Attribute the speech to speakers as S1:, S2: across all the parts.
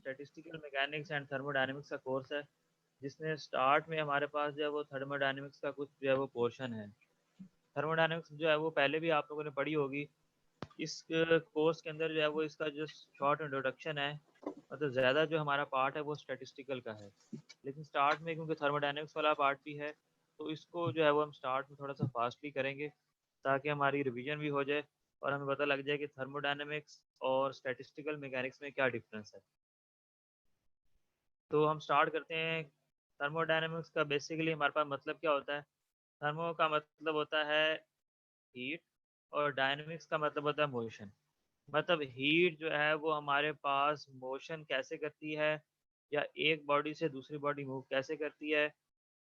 S1: Statistical mechanics and thermodynamics का course है, जिसमें स्टार्ट में हमारे पास जो है वो थर्मोडायनेमिक्स का कुछ जो है वो पोर्शन है। थर्मोडायनेमिक्स जो है वो पहले भी आप लोगों ने पढ़ी होगी। इस कोर्स के अंदर जो है वो इसका जो शॉर्ट इंट्रोडक्शन है, मतलब ज़्यादा जो हमारा पार्ट है वो स्टैटिस्टिकल का है, लेकिन स्टार्ट में क्योंकि थर्मोडायनेमिक्स वाला पार्ट भी है, तो इसको जो है वो हम स्टार्ट में थोड़ा सा फास्टली करेंगे ताकि हमारी रिवीजन भी हो जाए और हमें पता लग जाए कि थर्मोडायनेमिक्स और स्टैटिस्टिकल मैकेनिक्स में क्या डिफरेंस है। तो हम स्टार्ट करते हैं। थर्मोडायनेमिक्स का बेसिकली हमारे पास मतलब क्या होता है? थर्मो का मतलब होता है हीट, और डायनेमिक्स का मतलब होता है मोशन। मतलब हीट जो है वो हमारे पास मोशन कैसे करती है, या एक बॉडी से दूसरी बॉडी मूव कैसे करती है।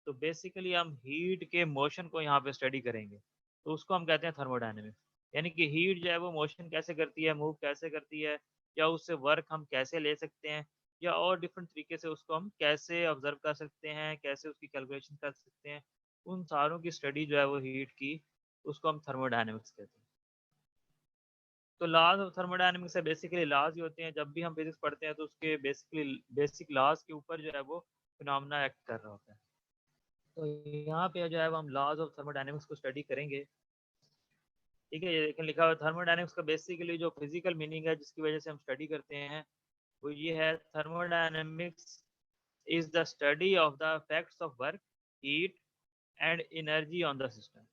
S1: तो बेसिकली हम हीट के मोशन को यहाँ पे स्टडी करेंगे, तो उसको हम कहते हैं थर्मोडायनेमिक्स। यानी कि हीट जो है वो मोशन कैसे करती है, मूव कैसे करती है, या उससे वर्क हम कैसे ले सकते हैं, या और डिफरेंट तरीके से उसको हम कैसे ऑब्जर्व कर सकते हैं, कैसे उसकी कैलकुलेशन कर सकते हैं। उन सारों की स्टडी जो है वो हीट की, उसको हम थर्मोडायनेमिक्स कहते हैं। तो लॉज ऑफ थर्मोडायनेमिक्स से बेसिकली लॉज ही होते हैं। जब भी हम फिजिक्स पढ़ते हैं तो उसके बेसिकली बेसिक लॉज के ऊपर जो है वो फिनोमेना एक्ट कर रहा होता है। तो यहाँ पे जो है वो हम लॉज ऑफ थर्मोडायनेमिक्स को स्टडी करेंगे। ठीक है, ये देखें लिखा हुआ थर्मोडायनेमिक्स का बेसिकली जो फिजिकल मीनिंग है जिसकी वजह से हम स्टडी करते हैं, वो ये है: thermodynamics is the study of the effects of work, heat and energy on the system.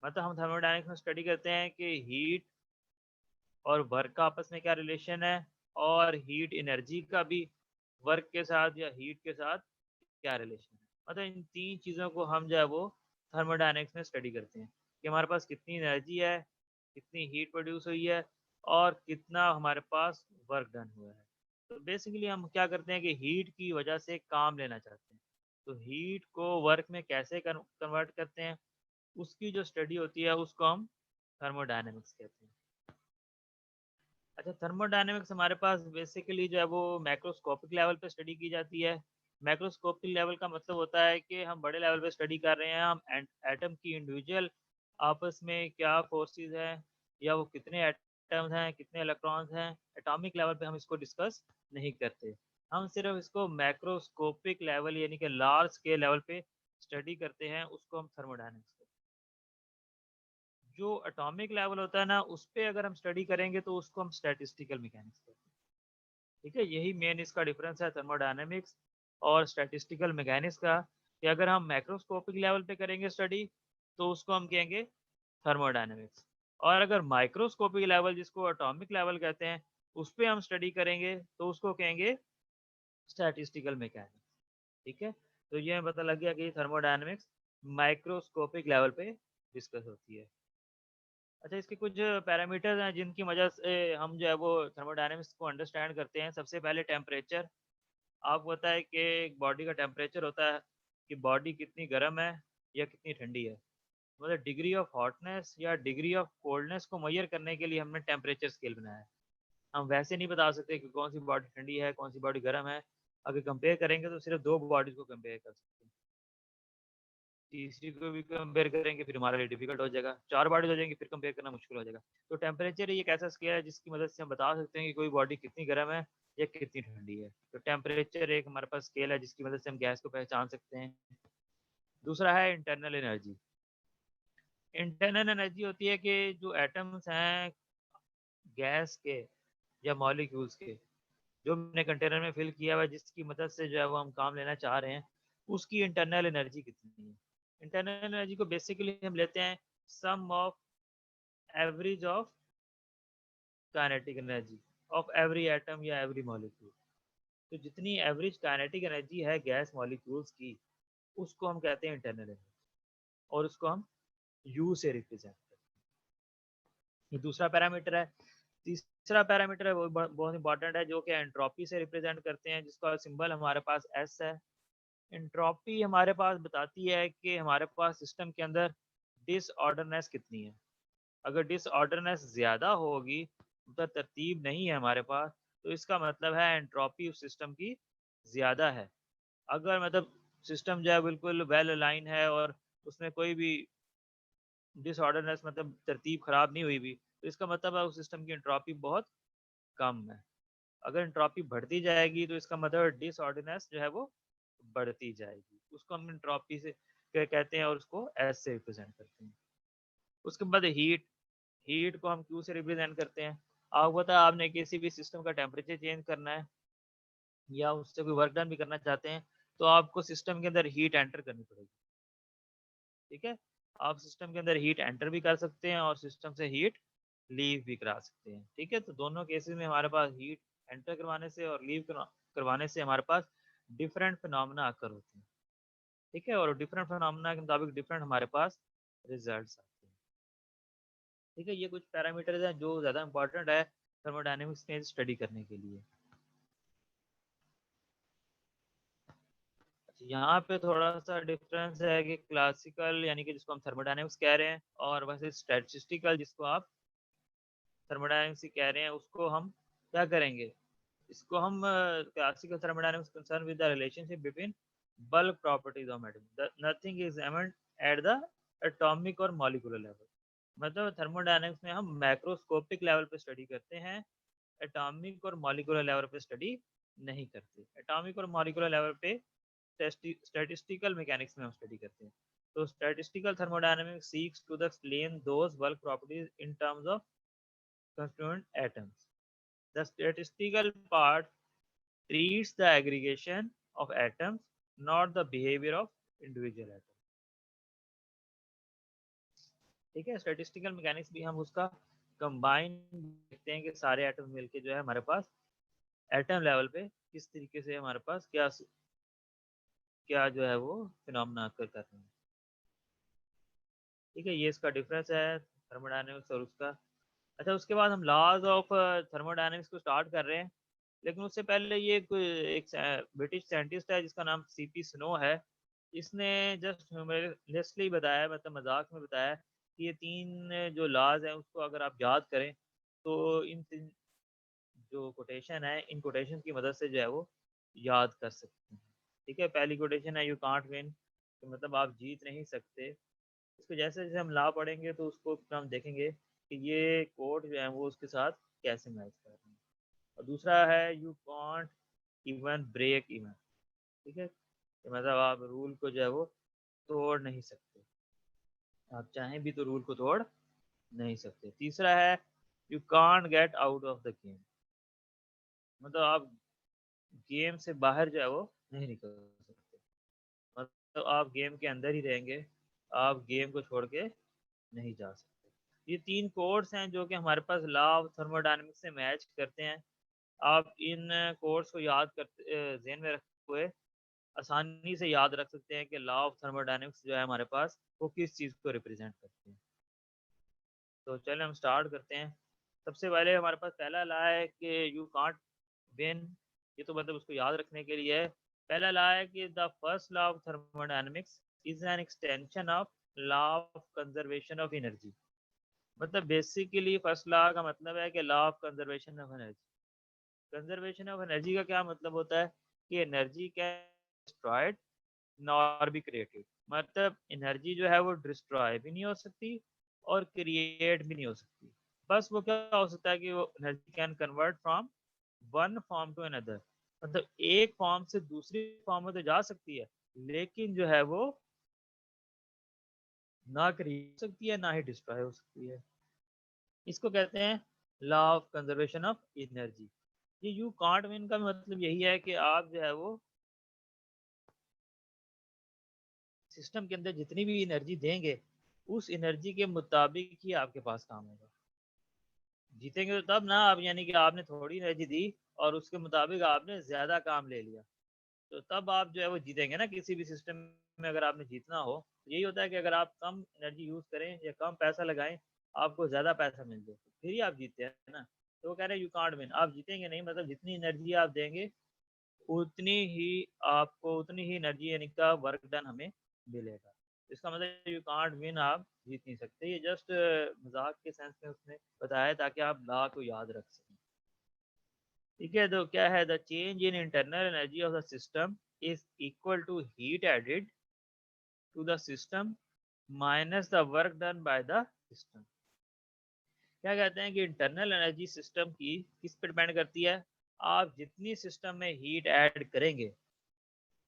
S1: मतलब हम थर्मोडायनेमिक्स में स्टडी करते हैं कि हीट और वर्क का आपस में क्या रिलेशन है, और हीट एनर्जी का भी वर्क के साथ या हीट के साथ क्या रिलेशन है। मतलब इन तीन चीज़ों को हम जो है वो थर्मोडायनेमिक्स में स्टडी करते हैं कि हमारे पास कितनी एनर्जी है, कितनी हीट प्रोड्यूस हुई है, और कितना हमारे पास वर्क डन हुआ है। तो बेसिकली हम क्या करते हैं कि हीट की वजह से काम लेना चाहते हैं, तो हीट को वर्क में कैसे कन्वर्ट करते हैं, उसकी जो स्टडी होती है उसको हम थर्मोडायनेमिक्स कहते हैं। अच्छा, थर्मोडायनेमिक्स हमारे पास बेसिकली जो है वो मैक्रोस्कोपिक लेवल पे स्टडी की जाती है। मैक्रोस्कोपिक लेवल का मतलब होता है कि हम बड़े लेवल पे स्टडी कर रहे हैं, हम एटम की इंडिविजुअल आपस में क्या फोर्सेस हैं, या वो कितने एटम्स हैं, कितने इलेक्ट्रॉन्स हैं। एटॉमिक लेवल पे हम इसको डिस्कस नहीं करते, हम सिर्फ इसको मैक्रोस्कोपिक लेवल यानी कि लार्ज स्केल लेवल पे स्टडी करते हैं, उसको हम थर्मोडायनेमिक्स। जो एटॉमिक लेवल होता है ना, उस पे अगर हम स्टडी करेंगे तो उसको हम स्टैटिस्टिकल मैकेनिक्स कहते हैं। ठीक है, यही मेन इसका डिफरेंस है थर्मोडायनेमिक्स और स्टैटिस्टिकल मैकेनिक्स का, कि अगर हम मैक्रोस्कोपिक लेवल पे करेंगे स्टडी तो उसको हम कहेंगे थर्मोडायनेमिक्स, और अगर माइक्रोस्कोपिक लेवल जिसको एटॉमिक लेवल कहते हैं उस पे हम स्टडी करेंगे तो उसको कहेंगे स्टैटिस्टिकल मैकेनिक्स। ठीक है, तो ये हमें पता लग गया कि थर्मोडायनेमिक्स माइक्रोस्कोपिक लेवल पे डिस्कस होती है। अच्छा, इसके कुछ पैरामीटर्स हैं जिनकी वजह से हम जो है वो थर्मोडायनेमिक्स को अंडरस्टैंड करते हैं। सबसे पहले टेम्परेचर। आपको पता है कि एक बॉडी का टेम्परेचर होता है कि बॉडी कितनी गर्म है या कितनी ठंडी है। मतलब डिग्री ऑफ हॉटनेस या डिग्री ऑफ कोल्डनेस को मेजर करने के लिए हमने टेम्परेचर स्केल बनाया है। हम वैसे नहीं बता सकते कि कौन सी बॉडी ठंडी है, कौन सी बॉडी गर्म है। अगर कंपेयर करेंगे तो सिर्फ दो बॉडीज को कंपेयर कर सकते हैं, तीसरी को भी कंपेयर करेंगे फिर हमारे लिए डिफिकल्ट हो जाएगा, चार बॉडीज हो जाएंगी फिर कंपेयर करना मुश्किल हो जाएगा। तो टेम्परेचर एक ऐसा स्केल है जिसकी मदद से हम बता सकते हैं कि कोई बॉडी कितनी गर्म है या कितनी ठंडी है। तो टेम्परेचर एक हमारे पास स्केल है जिसकी मदद से हम गैस को पहचान सकते हैं। दूसरा है इंटरनल एनर्जी। इंटरनल एनर्जी होती है कि जो एटम्स हैं गैस के या मॉलिक्यूल्स के, जो हमने कंटेनर में फिल किया हुआ है, जिसकी मदद से जो है वो हम काम लेना चाह रहे हैं, उसकी इंटरनल एनर्जी कितनी है। इंटरनल एनर्जी को बेसिकली हम लेते हैं sum of average of kinetic energy of every atom या एवरी मॉलिक्यूल। तो जितनी एवरेज काइनेटिक एनर्जी है गैस मॉलिक्यूल्स की, उसको हम कहते हैं इंटरनल एनर्जी, और उसको हम यू से रिप्रेजेंट करते हैं। ये दूसरा पैरामीटर है। तीसरा पैरामीटर है वो बहुत इंपॉर्टेंट है, जो कि एंट्रोपी से रिप्रेजेंट करते हैं, जिसका सिंबल हमारे पास एस है। एंट्रोपी हमारे पास बताती है कि हमारे पास सिस्टम के अंदर डिसऑर्डरनेस कितनी है। अगर डिसऑर्डरनेस ज़्यादा होगी, मतलब तरतीब नहीं है हमारे पास, तो इसका मतलब है एंट्रोपी उस सिस्टम की ज़्यादा है। अगर मतलब सिस्टम जो है बिल्कुल वेल अलाइन है और उसमें कोई भी डिसऑर्डरनेस मतलब तरतीब ख़राब नहीं हुई भी, तो इसका मतलब है उस सिस्टम की एंट्रोपी बहुत कम है। अगर एंट्रोपी बढ़ती जाएगी तो इसका मतलब डिसऑर्डरनेस जो है वो बढ़ती जाएगी, उसको हम एंट्रोपी से कहते हैं और उसको एस से रिप्रेजेंट करते हैं। उसके बाद हीट, हीट को हम क्यू से रिप्रेजेंट करते हैं। आपको पता है आपने किसी भी सिस्टम का टेम्परेचर चेंज करना है या उससे कोई वर्क डन भी करना चाहते हैं तो आपको सिस्टम के अंदर हीट एंटर करनी पड़ेगी। ठीक है, आप सिस्टम के अंदर हीट एंटर भी कर सकते हैं और सिस्टम से हीट लीव भी करा सकते हैं। ठीक है, तो दोनों केसेस में हमारे पास हीट एंटर करवाने से और लीव करवाने से हमारे पास डिफरेंट फिनोमेना आकर होते हैं। ठीक है, और डिफरेंट फिनोमेना के मुताबिक डिफरेंट हमारे पास रिजल्ट्स आते हैं। ठीक है, ये कुछ पैरामीटर्स हैं जो ज़्यादा इंपॉर्टेंट है थर्मोडायनेमिक्स में स्टडी करने के लिए। यहाँ पे थोड़ा सा डिफरेंस है कि क्लासिकल यानी कि जिसको हम थर्मोडायनेमिक्स कह रहे हैं और वैसे स्टैटिस्टिकल जिसको आप थर्मोडायनेमिक्स कह रहे हैं, उसको हम क्या करेंगे, इसको हम classical thermodynamics concern with the relationship between bulk properties of matter, nothing is एमन एट द एटॉमिक और मॉलिक्यूलर लेवल। मतलब थर्मोडायनेमिक्स में हम मैक्रोस्कोपिक लेवल पे स्टडी करते हैं, एटॉमिक और मॉलिक्यूलर लेवल पे स्टडी नहीं करते। एटॉमिक और मॉलिक्यूलर लेवल पे स्टैटिस्टिकल मैकेनिक्स में हम स्टडी करते हैं। तो statistical thermodynamics seeks to explain those bulk properties in terms of constituent atoms. The statistical part treats the aggregation of atoms, not the behavior of individual atoms. ठीक है, statistical mechanics भी हम उसका कंबाइन देखते हैं कि सारे एटम मिलके जो है हमारे पास एटम लेवल पे किस तरीके से हमारे पास क्या क्या जो है वो फिनोमेना कर रहे हैं। ठीक है, ये इसका डिफरेंस है थर्मोडायनेमिक्स और उसका। अच्छा, उसके बाद हम लॉज ऑफ थर्मोडायनेमिक्स को स्टार्ट कर रहे हैं, लेकिन उससे पहले ये एक ब्रिटिश साइंटिस्ट है जिसका नाम सीपी स्नो है। इसने जस्ट ह्यूमरलेसली बताया, मतलब मजाक में बताया कि ये तीन जो लॉज हैं उसको अगर आप याद करें तो इन तीन जो कोटेशन है इन कोटेशन की मदद से जो है वो याद कर सकते हैं। ठीक है, पहली कोटेशन है यू कांट विन, तो मतलब आप जीत नहीं सकते। इसको जैसे जैसे हम ला पढ़ेंगे तो उसको हम देखेंगे कि ये कोड जो है वो उसके साथ कैसे मैच कर रहे हैं। और दूसरा है you can't even break even. ठीक है, तो मतलब आप रूल को जो है वो तोड़ नहीं सकते, आप चाहें भी तो रूल को तोड़ नहीं सकते। तीसरा है you can't get out of the game, मतलब आप गेम से बाहर जो है वो नहीं निकल सकते, मतलब आप गेम के अंदर ही रहेंगे, आप गेम को छोड़ के नहीं जा सकते। ये तीन कोड्स हैं जो कि हमारे पास लॉ ऑफ थर्मोडायनेमिक्स से मैच करते हैं। आप इन कोड्स को याद करते ज़हन में रखते हुए आसानी से याद रख सकते हैं कि लॉ ऑफ थर्मोडायनेमिक्स जो है हमारे पास वो किस चीज़ को रिप्रेजेंट करते हैं। तो चलिए हम स्टार्ट करते हैं। सबसे पहले हमारे पास पहला लॉ है कि यू कांट विन, ये तो मतलब उसको याद रखने के लिए है। पहला लॉ है कि the first law of thermodynamics is an extension of law of conservation of energy. मतलब बेसिकली फर्स्ट लॉ का मतलब है कि law of conservation of energy. Conservation of energy का क्या मतलब होता है कि energy can destroyed nor be created, मतलब एनर्जी जो है वो डिस्ट्रॉय भी नहीं हो सकती और क्रिएट भी नहीं हो सकती। बस वो क्या हो सकता है कि वो energy can convert from one form to another, मतलब एक फॉर्म से दूसरी फॉर्म में तो जा सकती है लेकिन जो है वो ना क्रिएट हो सकती है ना ही डिस्ट्रॉय हो सकती है। इसको कहते हैं law of conservation of energy. ये यू कांट विन का मतलब यही है कि आप जो है वो सिस्टम के अंदर जितनी भी एनर्जी देंगे उस एनर्जी के मुताबिक ही आपके पास काम होगा। जीतेंगे तो तब ना आप, यानी कि आपने थोड़ी एनर्जी दी और उसके मुताबिक आपने ज्यादा काम ले लिया, तो तब आप जो है वो जीतेंगे ना। किसी भी सिस्टम में अगर आपने जीतना हो तो यही होता है कि अगर आप कम एनर्जी यूज करें या कम पैसा लगाएं, आपको ज्यादा पैसा मिल जाए तो फिर ही आप जीतते हैं ना। तो वो कह रहे हैं यू कांट विन, आप जीतेंगे नहीं, मतलब जितनी एनर्जी आप देंगे उतनी ही आपको उतनी ही एनर्जी यानी का वर्क डन हमें मिलेगा। इसका मतलब यू कांट विन, आप जीत नहीं सकते। ये जस्ट मजाक के सेंस में उसने बताया ताकि आप लॉ को याद रख सकें। ठीक है, तो क्या है, the change in internal energy of the system is equal to heat added to the system minus the work done by the system. क्या कहते हैं कि इंटरनल एनर्जी सिस्टम की किस पे डिपेंड करती है, आप जितनी सिस्टम में हीट ऐड करेंगे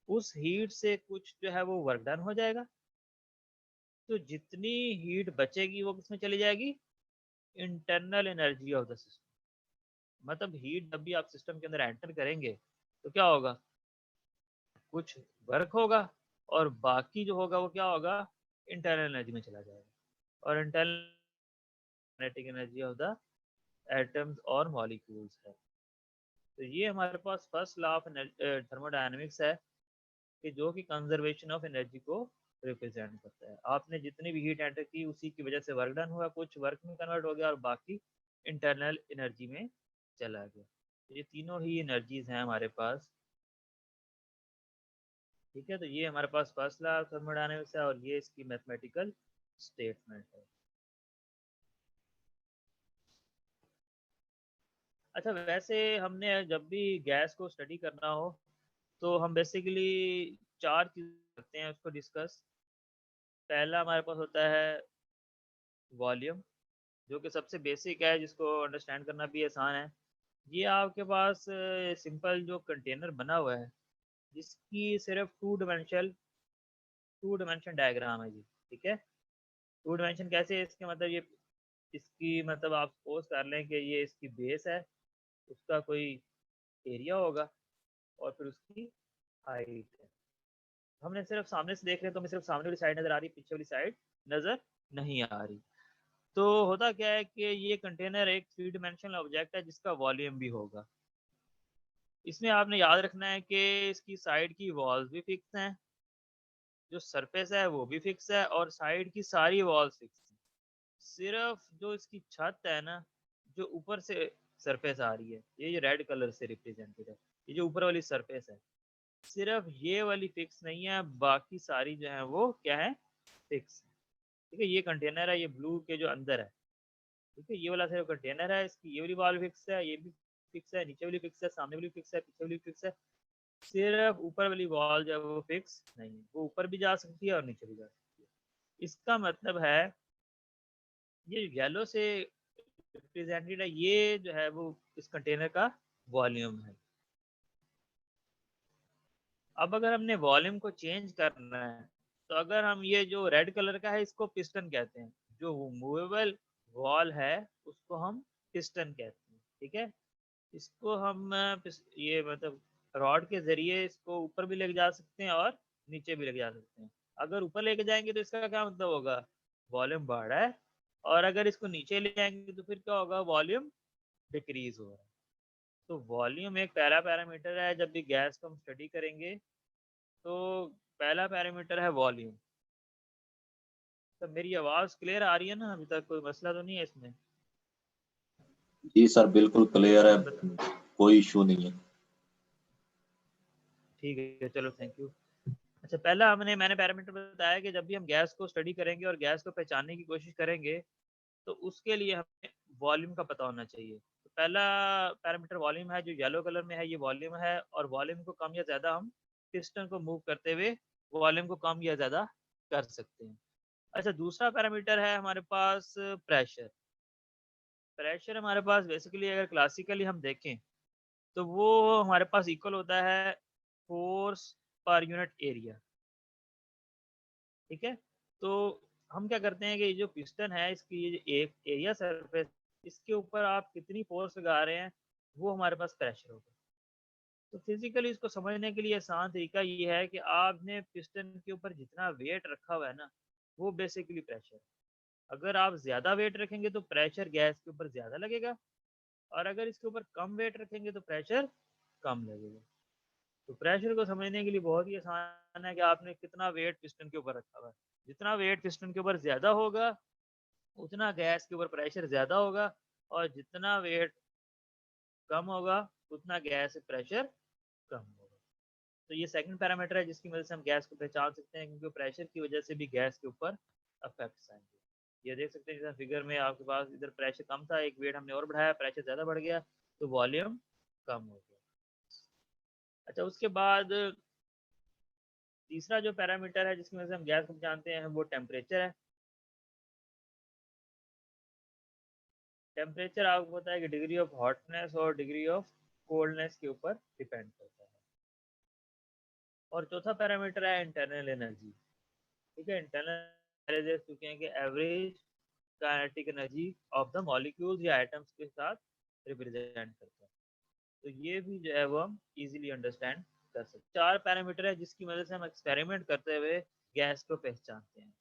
S1: उस हीट से कुछ जो है वो वर्क डन हो जाएगा। तो जितनी हीट बचेगी वो किसमें चली जाएगी, internal energy of the system. मतलब हीट जब भी आप सिस्टम के अंदर एंटर करेंगे तो क्या होगा, कुछ वर्क होगा और बाकी जो होगा वो क्या होगा, इंटरनल एनर्जी में चला जाएगा। और internal kinetic energy of the atoms और मॉलिक्यूल्स है। तो ये हमारे पास फर्स्ट लॉ ऑफ थर्मोडायनेमिक्स है कि जो कि कंजर्वेशन ऑफ एनर्जी को रिप्रेजेंट करता है। आपने जितनी भी हीट एंटर की उसी की वजह से वर्क डन हुआ, कुछ वर्क में कन्वर्ट हो गया और बाकी इंटरनल एनर्जी में चला गया। तो ये तीनों ही एनर्जीज हैं हमारे पास। ठीक है, तो ये हमारे पास फर्स्ट लॉ ऑफ थर्मोडायनेमिक्स है और ये इसकी मैथमेटिकल स्टेटमेंट है। अच्छा, वैसे हमने जब भी गैस को स्टडी करना हो तो हम बेसिकली चार चीज़ करते हैं उसको डिस्कस। पहला हमारे पास होता है वॉल्यूम, जो कि सबसे बेसिक है, जिसको अंडरस्टैंड करना भी आसान है। ये आपके पास सिंपल जो कंटेनर बना हुआ है जिसकी सिर्फ टू डिमेंशन डायग्राम है जी। ठीक है, टू डिमेंशन कैसे है इसके मतलब, ये इसकी मतलब आप सपोज कर लें कि ये इसकी बेस है, उसका कोई एरिया होगा और फिर उसकी हाइट है। हमने सिर्फ सामने से देख रहे हैं तो हमें सिर्फ सामने वाली साइड नजर आ रही, पीछे वाली साइड नजर नहीं आ रही। तो होता क्या है कि ये कंटेनर एक थ्री डिमेंशनल ऑब्जेक्ट है जिसका वॉल्यूम भी होगा। इसमें आपने याद रखना है कि इसकी साइड की वॉल्स भी फिक्स हैं, जो सरफेस है वो भी फिक्स है और साइड की सारी वॉल्स फिक्स हैं। सिर्फ जो इसकी छत है ना, जो ऊपर से सरफेस आ रही है, ये रेड कलर से रिप्रेजेंटेड है, ये जो ऊपर वाली सरफेस है, सिर्फ ये वाली फिक्स नहीं है, बाकी सारी जो है वो क्या है, फिक्स है। ठीक है, ये कंटेनर है, ये ब्लू के जो अंदर है। ठीक है, ये वाला सिर्फ कंटेनर है, इसकी ये वाली वॉल फिक्स है, ये भी फिक्स है, नीचे वाली फिक्स है, सामने वाली फिक्स है, पीछे वाली फिक्स है। सिर्फ ऊपर वाली वॉल जो है वो फिक्स नहीं है, वो ऊपर भी जा सकती है और नीचे भी जा सकती है। इसका मतलब है ये येलो से रिप्रेजेंटेड है, ये जो है वो इस कंटेनर का वॉल्यूम है। अब अगर हमने वॉल्यूम को चेंज करना है तो अगर हम ये जो रेड कलर का है इसको पिस्टन कहते हैं, जो मूवेबल वॉल है उसको हम पिस्टन कहते हैं। ठीक है, इसको हम ये मतलब रॉड के जरिए इसको ऊपर भी लेके जा सकते हैं और नीचे भी लेके जा सकते हैं। अगर ऊपर लेके जाएंगे तो इसका क्या मतलब होगा, वॉल्यूम बढ़ रहा है, और अगर इसको नीचे ले जाएंगे तो फिर क्या होगा, वॉल्यूम डिक्रीज हो रहा है। तो वॉल्यूम एक पहला पैरामीटर है जब भी गैस को हम स्टडी करेंगे। तो पहला पैरामीटर है वॉल्यूम। तो मेरी आवाज़ क्लियर आ रही है ना, अभी तक कोई मसला तो नहीं है इसमें?
S2: जी सर, बिल्कुल क्लियर है,
S1: बता,
S2: कोई इशू नहीं है।
S1: ठीक है, चलो थैंक यू। अच्छा, पहला मैंने पैरामीटर बताया कि जब भी हम गैस को स्टडी करेंगे और गैस को पहचानने की कोशिश करेंगे तो उसके लिए हमें वॉल्यूम का पता होना चाहिए। तो पहला पैरामीटर वॉल्यूम है, जो येलो कलर में है ये वॉल्यूम है, और वॉल्यूम को कम या ज़्यादा हम पिस्टन को मूव करते हुए वॉल्यूम को कम या ज़्यादा कर सकते हैं। अच्छा, दूसरा पैरामीटर है हमारे पास प्रेशर। प्रेशर हमारे पास बेसिकली अगर क्लासिकली हम देखें तो वो हमारे पास इक्वल होता है फोर्स पर यूनिट एरिया। ठीक है, तो हम क्या करते हैं कि ये जो पिस्टन है इसकी ये एक एरिया सरफेस, इसके ऊपर आप कितनी फोर्स लगा रहे हैं वो हमारे पास प्रेशर होगा। तो फिजिकली इसको समझने के लिए आसान तरीका ये है कि आपने पिस्टन के ऊपर जितना वेट रखा हुआ है ना, वो बेसिकली प्रेशर। अगर आप ज़्यादा वेट रखेंगे तो प्रेशर गैस के ऊपर ज़्यादा लगेगा, और अगर इसके ऊपर कम वेट रखेंगे तो प्रेशर कम लगेगा। तो प्रेशर को समझने के लिए बहुत ही आसान है कि आपने कितना वेट पिस्टन के ऊपर रखा हुआ है। जितना वेट पिस्टन के ऊपर ज़्यादा होगा उतना गैस के ऊपर प्रेशर ज़्यादा होगा, और जितना वेट कम होगा उतना गैस प्रेशर कम होगा। तो ये सेकंड पैरामीटर है जिसकी मदद से हम गैस को पहचान सकते हैं, क्योंकि प्रेशर की वजह से भी गैस के ऊपर इफेक्ट्स आएंगे। ये देख सकते हैं जैसे फिगर में आपके पास इधर प्रेशर कम था, एक वेट हमने और बढ़ाया, प्रेशर ज़्यादा बढ़ गया तो वॉल्यूम कम हो गया। अच्छा, उसके बाद तीसरा जो पैरामीटर है जिसकी वजह से हम गैस को जानते हैं वो टेम्परेचर है। टेम्परेचर आपको पता है कि डिग्री ऑफ हॉटनेस और डिग्री ऑफ कोल्डनेस के ऊपर डिपेंड करता है। और चौथा पैरामीटर है इंटरनल एनर्जी। ठीक है, इंटरनल चुके हैं कि average kinetic energy of the molecules या एटम्स के साथ रिप्रेजेंट करता है। तो ये भी जो है वो हम इजीली अंडरस्टैंड कर सकते। 4 पैरामीटर है जिसकी मदद से हम एक्सपेरिमेंट करते हुए गैस को पहचानते हैं।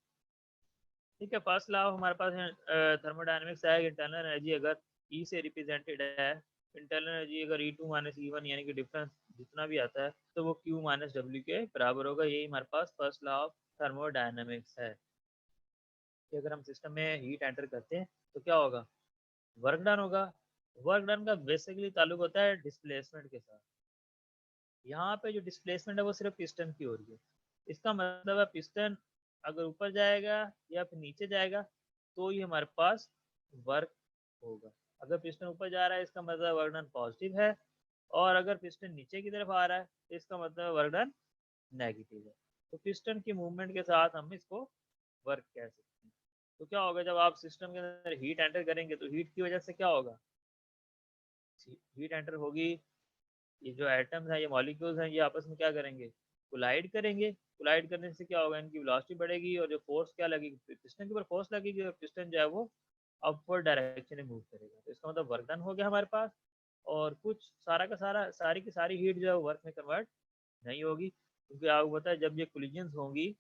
S1: ठीक है, फर्स्ट लॉ हमारे पास है थर्मोडायनेमिक्स है, इंटरनल एनर्जी अगर ई से रिप्रेजेंटेड है, इंटरनल एनर्जी अगर E2 माइनस E1 यानी कि डिफरेंस जितना भी आता है तो वो Q माइनस W के बराबर होगा। यही हमारे पास फर्स्ट लॉ ऑफ थर्मोडायनेमिक्स है कि अगर हम सिस्टम में हीट एंटर करते हैं तो क्या होगा, वर्क डन होगा। वर्क डन का बेसिकली ताल्लुक होता है डिस्प्लेसमेंट के साथ। यहाँ पे जो डिस्प्लेसमेंट है वो सिर्फ पिस्टन की हो रही है। इसका मतलब है पिस्टन अगर ऊपर जाएगा या फिर नीचे जाएगा तो ही हमारे पास वर्क होगा। अगर पिस्टन ऊपर जा रहा है इसका मतलब वर्क डन पॉजिटिव है, और अगर पिस्टन नीचे की तरफ आ रहा है तो इसका मतलब वर्क डन नेगेटिव है। तो पिस्टन की मूवमेंट के साथ हम इसको वर्क कह सकते हैं। तो क्या होगा, जब आप सिस्टम के अंदर हीट एंटर करेंगे तो हीट की वजह से क्या होगा, हीट एंटर होगी, ये जो एटम्स हैं, ये मॉलिक्यूल्स हैं, ये आपस में क्या करेंगे, कोलाइड करेंगे। कोलाइड करने से क्या होगा, इनकी वेलोसिटी बढ़ेगी और जो फोर्स क्या लगेगी, पिस्टन के ऊपर फोर्स लगेगी और पिस्टन जो है वो अपवर्ड डायरेक्शन में मूव करेगा। तो इसका मतलब वर्क डन हो गया हमारे पास। और कुछ सारा का सारा सारी की सारी हीट जो है वो वर्क में कन्वर्ट नहीं होगी, क्योंकि आपको पता है जब ये कोलिजन्स होंगी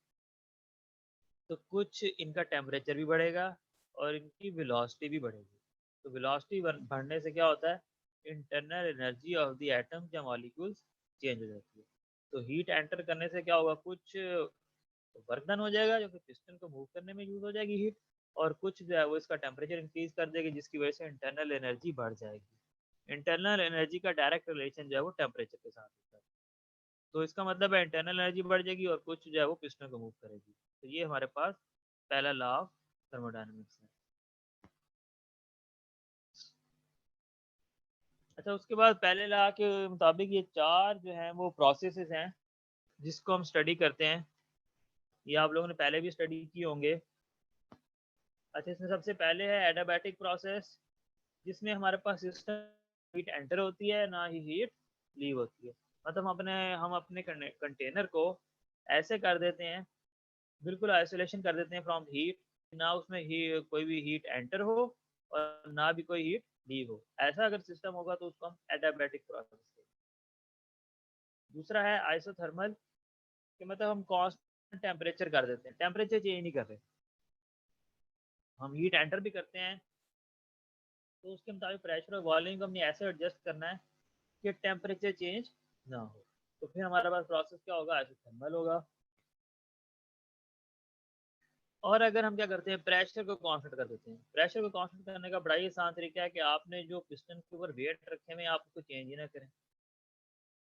S1: तो कुछ इनका टेम्परेचर भी बढ़ेगा और इनकी वेलोसिटी भी बढ़ेगी। तो वेलोसिटी बढ़ने से क्या होता है, internal energy of the atoms या मॉलिक्यूल्स चेंज हो जाती है। तो हीट एंटर करने से क्या होगा, कुछ वर्क डन हो जाएगा जो कि पिस्टन को मूव करने में यूज हो जाएगी हीट, और कुछ जो है वो इसका टेम्परेचर इंक्रीज कर देगी जिसकी वजह से इंटरनल एनर्जी बढ़ जाएगी। इंटरनल एनर्जी का डायरेक्ट रिलेशन जो है वो टेम्परेचर के साथ होता है। तो इसका मतलब है इंटरनल एनर्जी बढ़ जाएगी और कुछ जो है वो पिस्टन को मूव करेगी। तो ये हमारे पास पहला लॉ ऑफ थर्मोडायनेमिक्स है। अच्छा, उसके बाद पहले लॉ के मुताबिक ये 4 जो हैं वो प्रोसेसेस हैं जिसको हम स्टडी करते हैं। ये आप लोगों ने पहले भी स्टडी किए होंगे। अच्छा, इसमें सबसे पहले है एडियाबैटिक प्रोसेस, जिसमें हमारे पास सिस्टम हीट एंटर होती है ना ही हीट लीव होती है। मतलब हम अपने कंटेनर को ऐसे कर देते हैं, बिल्कुल आइसोलेशन कर देते हैं फ्रॉम हीट, ना उसमें कोई भी हीट एंटर हो और ना भी कोई हीट लीव हो। ऐसा अगर सिस्टम होगा तो उसको हम एडियाबैटिक प्रोसेस कहते हैं। दूसरा है आइसोथर्मल, कि मतलब हम कांस्टेंट टेम्परेचर कर देते हैं, टेम्परेचर चेंज नहीं कर रहे, हम हीट एंटर भी करते हैं तो उसके मुताबिक प्रेशर और वॉल्यूम को हमने ऐसे एडजस्ट करना है कि टेम्परेचर चेंज ना हो। तो फिर हमारे पास प्रोसेस क्या होगा, आइसोथर्मल होगा। और अगर हम क्या करते हैं, प्रेशर को कांस्टेंट कर देते हैं। प्रेशर को कांस्टेंट करने का बड़ा ही आसान तरीका है कि आपने जो पिस्टन के ऊपर वेट रखे हुए आप उसको चेंज ही ना करें,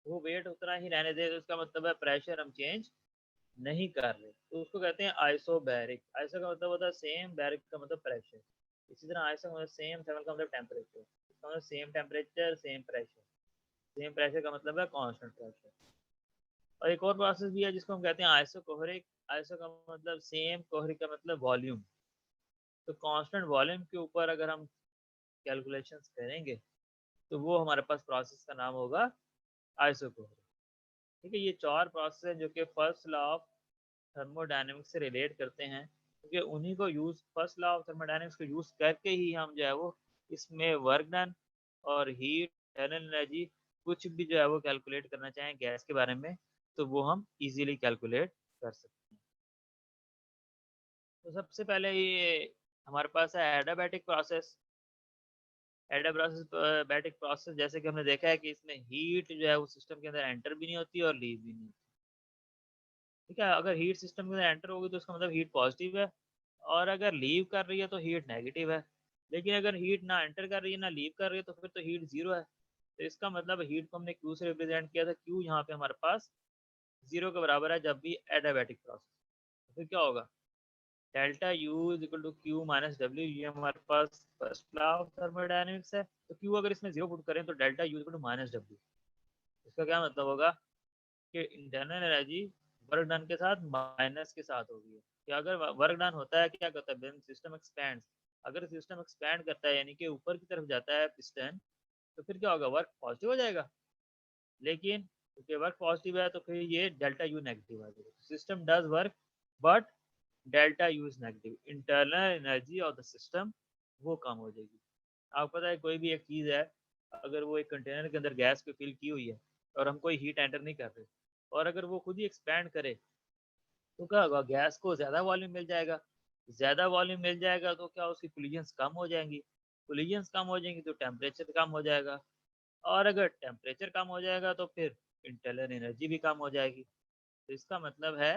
S1: वो वेट उतना ही रहने दें। तो इसका मतलब है प्रेशर हम चेंज नहीं कर रहे, तो उसको कहते हैं आइसोबैरिक। आइसो का मतलब होता है सेम, बैरिक का मतलब प्रेशर। इसी तरह आइसो का मतलब सेम, थर्मल का मतलब टेम्परेचर, इसका मतलब same temperature same pressure. Same pressure का मतलब है कांस्टेंट प्रेशर। और एक और प्रोसेस भी है जिसको हम कहते हैं आइसोकोहरिक। आइसो का मतलब सेम, कोहरिक का मतलब वॉल्यूम। तो कांस्टेंट वॉल्यूम के ऊपर अगर हम कैलकुलेशंस करेंगे तो वो हमारे पास प्रोसेस का नाम होगा आइसोकोहरिक। ठीक है, ये 4 प्रोसेस हैं जो कि फर्स्ट लॉ ऑफ थर्मोडायनेमिक्स से रिलेट करते हैं, क्योंकि उन्हीं को use, first law of thermodynamics को यूज करके ही हम जो है वो इसमें वर्क डन और हीट, इंटरनल एनर्जी, कुछ भी जो है वो कैलकुलेट करना चाहें गैस के बारे में तो वो हम इजीली कैलकुलेट कर सकते हैं। तो सबसे पहले ये हमारे पास है एडियाबैटिक प्रोसेस। एडियाबैटिक प्रोसेस जैसे कि हमने देखा है कि इसमें हीट जो है वो सिस्टम के अंदर एंटर भी नहीं होती और लीव भी नहीं। ठीक है, अगर हीट सिस्टम के अंदर एंटर होगी तो उसका मतलब हीट पॉजिटिव है, और अगर लीव कर रही है तो हीट नेगेटिव है। लेकिन अगर हीट ना एंटर कर रही है ना लीव कर रही है तो फिर तो हीट जीरो है। तो इसका मतलब हीट को हमने क्यू से रिप्रेजेंट किया था, क्यू यहाँ पे हमारे पास जीरो के बराबर है जब भी एडियाबैटिक प्रोसेस। तो फिर क्या होगा, delta U is equal to Q minus W. ये हमारे पास फर्स्ट लॉ ऑफ थर्मोडायनेमिक्स है। तो क्यू अगर इसमें जीरो पुट करें तो delta U equal to minus W. इसका क्या मतलब होगा कि इंटरनल एनर्जी वर्क डन के साथ माइनस के साथ होगी। कि अगर वर्क डन होता है क्या करता है, सिस्टम एक्सपैंड, अगर सिस्टम एक्सपैंड करता है यानी कि ऊपर की तरफ जाता है पिस्टन, तो फिर क्या होगा, वर्क पॉजिटिव हो जाएगा। लेकिन क्योंकि वर्क पॉजिटिव है तो फिर ये डेल्टा यू नेगेटिव आ जाएगा। System does work but delta U is negative, internal energy of the system वो कम हो जाएगी। आपको पता है कोई भी एक चीज़ है, अगर वो एक कंटेनर के अंदर गैस पे फिल की हुई है और हम कोई हीट एंटर नहीं कर रहे, और अगर वो खुद ही एक्सपैंड करे तो क्या होगा, गैस को ज़्यादा वॉल्यूम मिल जाएगा। ज़्यादा वॉल्यूम मिल जाएगा तो क्या, उसकी कोलिजन्स कम हो जाएंगी। कोलिजन्स कम हो जाएंगी तो टेम्परेचर कम हो जाएगा, और अगर टेम्परेचर कम हो जाएगा तो फिर इंटरनल एनर्जी भी कम हो जाएगी। तो इसका मतलब है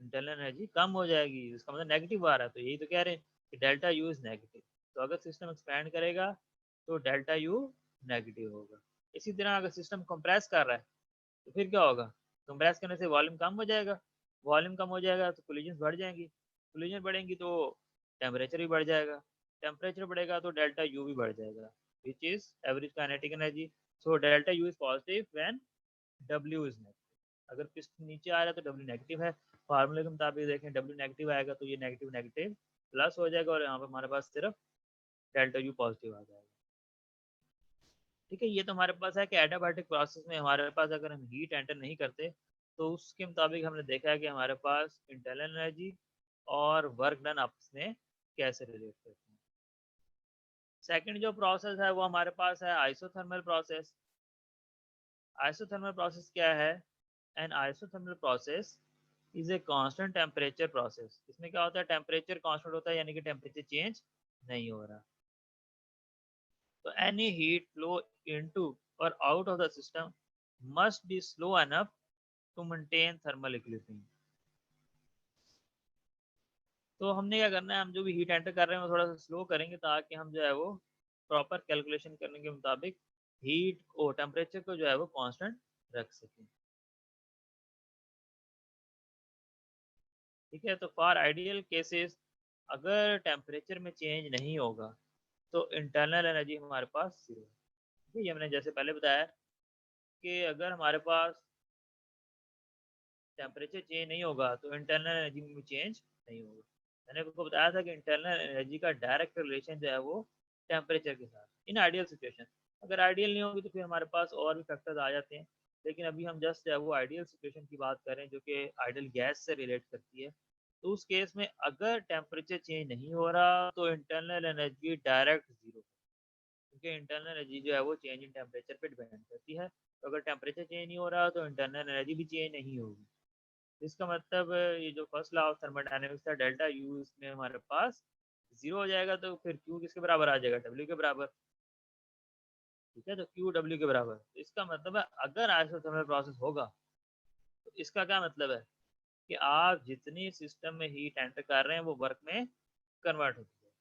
S1: इंटरनल एनर्जी कम हो जाएगी, इसका मतलब नेगेटिव आ रहा है। तो यही तो कह रहे हैं कि डेल्टा यू इज नेगेटिव। तो अगर सिस्टम एक्सपैंड करेगा तो डेल्टा यू नेगेटिव होगा। इसी तरह अगर सिस्टम कंप्रेस कर रहा है तो फिर क्या होगा, कंप्रेस करने से वॉल्यूम कम हो जाएगा। वॉल्यूम कम हो जाएगा तो कोलिजन्स बढ़ जाएंगी। कोलिजन बढ़ेंगी तो टेम्परेचर भी बढ़ जाएगा। टेम्परेचर बढ़ेगा तो डेल्टा यू भी बढ़ जाएगा, which is average kinetic energy. So delta U is positive when W is negative. अगर पिस्टन नीचे आ रहा है तो डब्ल्यू नेगेटिव है। फार्मूले के मुताबिक देखें, डब्ल्यू नेगेटिव आएगा तो ये नेगेटिव नेगेटिव प्लस हो जाएगा, और यहाँ पर हमारे पास सिर्फ डेल्टा यू पॉजिटिव आ जाएगा। ठीक है, ये तो हमारे पास है कि एडियाबैटिक प्रोसेस में हमारे पास अगर हम हीट एंटर नहीं करते तो उसके मुताबिक हमने देखा है कि हमारे पास इंटरनल एनर्जी और वर्क डन आपस में कैसे रिलेट करते हैं। सेकंड जो प्रोसेस है वो हमारे पास है आइसोथर्मल प्रोसेस। आइसोथर्मल प्रोसेस क्या है? N isothermal process is a constant temperature process. इसमें क्या होता है, टेम्परेचर कांस्टेंट होता है, यानी कि टेम्परेचर चेंज नहीं हो रहा। तो any heat flow into or out of the system must be slow enough to maintain thermal equilibrium। तो हमने क्या करना है, हम जो भी हीट एंटर कर रहे हैं वो थोड़ा सा स्लो करेंगे ताकि हम जो है वो प्रॉपर कैलकुलेशन करने के मुताबिक हीट और टेम्परेचर को जो है वो कांस्टेंट रख सकें। ठीक है, तो फॉर आइडियल केसेस अगर टेम्परेचर में चेंज नहीं होगा तो इंटरनल एनर्जी हमारे पास जीरो है। ठीक है, ये मैंने जैसे पहले बताया कि अगर हमारे पास टेम्परेचर चेंज नहीं होगा तो इंटरनल एनर्जी में भी चेंज नहीं होगा। मैंने आपको बताया था कि इंटरनल एनर्जी का डायरेक्ट रिलेशन जो है वो टेम्परेचर के साथ इन आइडियल सिचुएशन। अगर आइडियल नहीं होगी तो फिर हमारे पास और भी फैक्टर्स आ जाते हैं, लेकिन अभी हम जस्ट जो है वो आइडियल सिचुएशन की बात कर रहे हैं जो कि आइडियल गैस से रिलेट करती है। तो उस केस में अगर टेम्परेचर चेंज नहीं हो रहा तो इंटरनल एनर्जी डायरेक्ट जीरो, क्योंकि इंटरनल एनर्जी जो है वो चेंज इन टेम्परेचर पे डिपेंड करती है। तो अगर टेम्परेचर चेंज नहीं हो रहा तो इंटरनल एनर्जी भी चेंज नहीं होगी। इसका मतलब ये जो फर्स्ट लॉ ऑफ थर्मोडायनेमिक्स था डेल्टा यू, इसमें हमारे पास जीरो हो जाएगा तो फिर क्यू किसके बराबर आ जाएगा, डब्ल्यू के बराबर। ठीक है, तो क्यू डब्ल्यू के बराबर। तो इसका मतलब है अगर आइसोथर्मल प्रोसेस होगा तो इसका क्या मतलब है कि आप जितनी सिस्टम में हीट एंटर कर रहे हैं वो वर्क में कन्वर्ट होती है।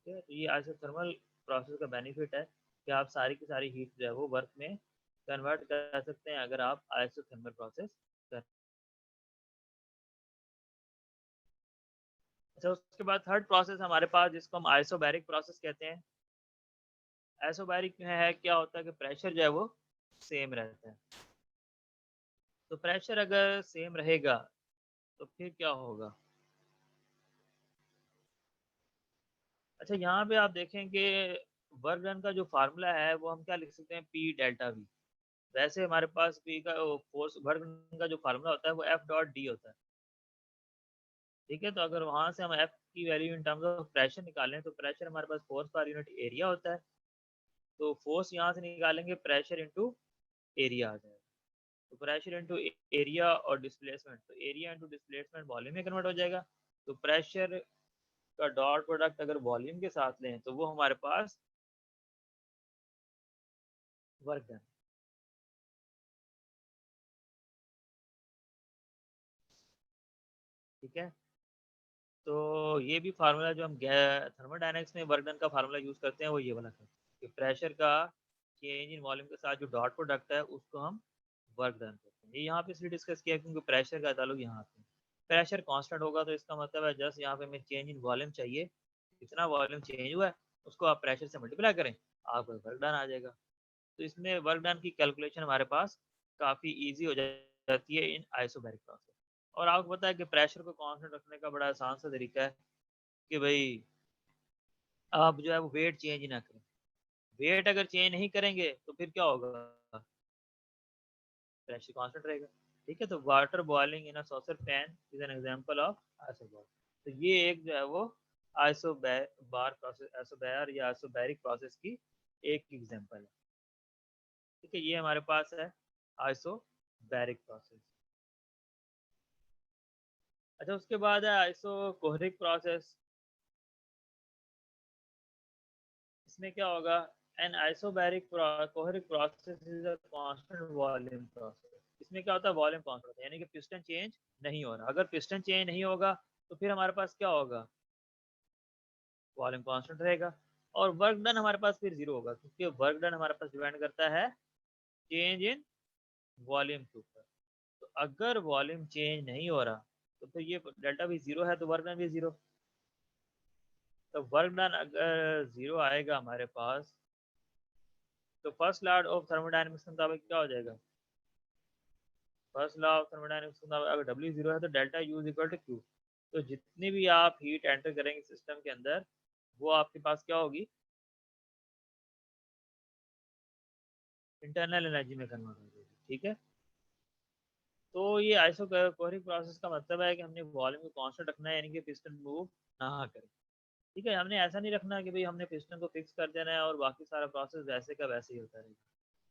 S1: ठीक है, तो ये आइसोथर्मल प्रोसेस का बेनिफिट है कि आप सारी की सारी हीट जो है वो वर्क में कन्वर्ट कर सकते हैं अगर आप आइसोथर्मल प्रोसेस कर। अच्छा, उसके बाद थर्ड प्रोसेस हमारे पास जिसको हम आइसोबैरिक प्रोसेस कहते हैं। आइसोबैरिक में है क्या होता है कि प्रेशर जो है वो सेम रहता है। तो प्रेशर अगर सेम रहेगा तो फिर क्या होगा। अच्छा, यहाँ पे आप देखें कि वर्क डन का जो फार्मूला है वो हम क्या लिख सकते हैं, पी डेल्टा वी। वैसे हमारे पास पी का फोर्स वर्क डन का जो फार्मूला होता है वो एफ डॉट डी होता है। ठीक है, तो अगर वहां से हम एफ की value in terms of pressure निकालें तो प्रेशर हमारे पास फोर्स पर यूनिट एरिया होता है। तो फोर्स यहाँ से निकालेंगे, प्रेशर इंटू एरिया आ जाएगा। तो प्रेशर इंटू एरिया और डिस्प्लेसमेंट, तो एरिया इंटू डिस्प्लेसमेंट वॉल्यूम में कन्वर्ट हो जाएगा। तो प्रेशर का डॉट प्रोडक्ट अगर वॉल्यूम के साथ लें तो वो हमारे पास वर्क डन। ठीक है, तो ये भी फार्मूला जो हम थर्मोडायनेमिक्स में वर्क डन का फार्मूला यूज करते हैं वो ये वाला है कि प्रेशर का चेंज इन वॉल्यूम के साथ जो डॉट प्रोडक्ट है उसको हम वर्क डन करते हैं। ये यहाँ पे इसलिए डिस्कस किया क्योंकि प्रेशर का ताल्लुक यहाँ पे, प्रेशर कांस्टेंट होगा तो इसका मतलब है जस्ट यहाँ पे हमें चेंज इन वॉल्यूम चाहिए, कितना वॉल्यूम चेंज हुआ है उसको आप प्रेशर से मल्टीप्लाई करें, आपका वर्क डन आ जाएगा। तो इसमें वर्क डन की कैलकुलेशन हमारे पास काफ़ी ईजी हो जाती है इन आइसोबैरिक प्रोसेस। और आपको पता है कि प्रेशर को कांस्टेंट रखने का बड़ा आसान सा तरीका है कि भाई आप जो है वो वेट चेंज ही ना करें। वेट अगर चेंज नहीं करेंगे तो फिर क्या होगा, प्रेशर कांस्टेंट रहेगा। ठीक है, तो water boiling in a saucer pan is an example of isobar. तो ये एक जो है वो आइसोबार प्रोसेस, आइसोबार या आइसोबैरिक प्रोसेस की एक एग्जांपल है। ठीक है, ये हमारे पास है आइसोबैरिक प्रोसेस। अच्छा, उसके बाद है आइसोकोहरिक प्रोसेस। इसमें क्या होगा, एन आइसोबैरिक कोहरिक process is a constant volume process. इसमें क्या होता है, वॉल्यूम कांस्टेंट होता है, यानी कि पिस्टन चेंज नहीं हो रहा। अगर पिस्टन चेंज नहीं होगा तो फिर हमारे पास क्या होगा, वॉल्यूम कांस्टेंट रहेगा। और वर्क डन हमारे पास फिर जीरो होगा, क्योंकि वर्क डन हमारे पास डिपेंड करता है चेंज इन वॉल्यूम के ऊपर। तो अगर वॉल्यूम चेंज नहीं हो रहा तो फिर ये डेल्टा भी जीरो है, तो वर्क डन भी जीरो। तो वर्क डन अगर जीरो आएगा हमारे पास, तो फर्स्ट लॉ ऑफ थर्मोडायनेमिक्स के मुताबिक क्या हो जाएगा, फर्स्ट लॉ ऑफ थर्मोडायनेमिक्स के मुताबिक अगर W जीरो है तो delta U is equal to Q। तो जितनी भी आप हीट एंटर करेंगे सिस्टम के अंदर, वो आपके पास क्या होगी, इंटरनल एनर्जी में कन्वर्ट हो जाएगी। ठीक है, तो ये आइसोकोरिक प्रोसेस का मतलब है कि हमने वॉल्यूम को कांस्टेंट रखना है, यानी कि पिस्टन मूव ना करे। ठीक है, हमने ऐसा नहीं रखना कि भाई हमने पिस्टन को फिक्स कर देना है और बाकी सारा प्रोसेस वैसे का वैसे ही होता रहेगा।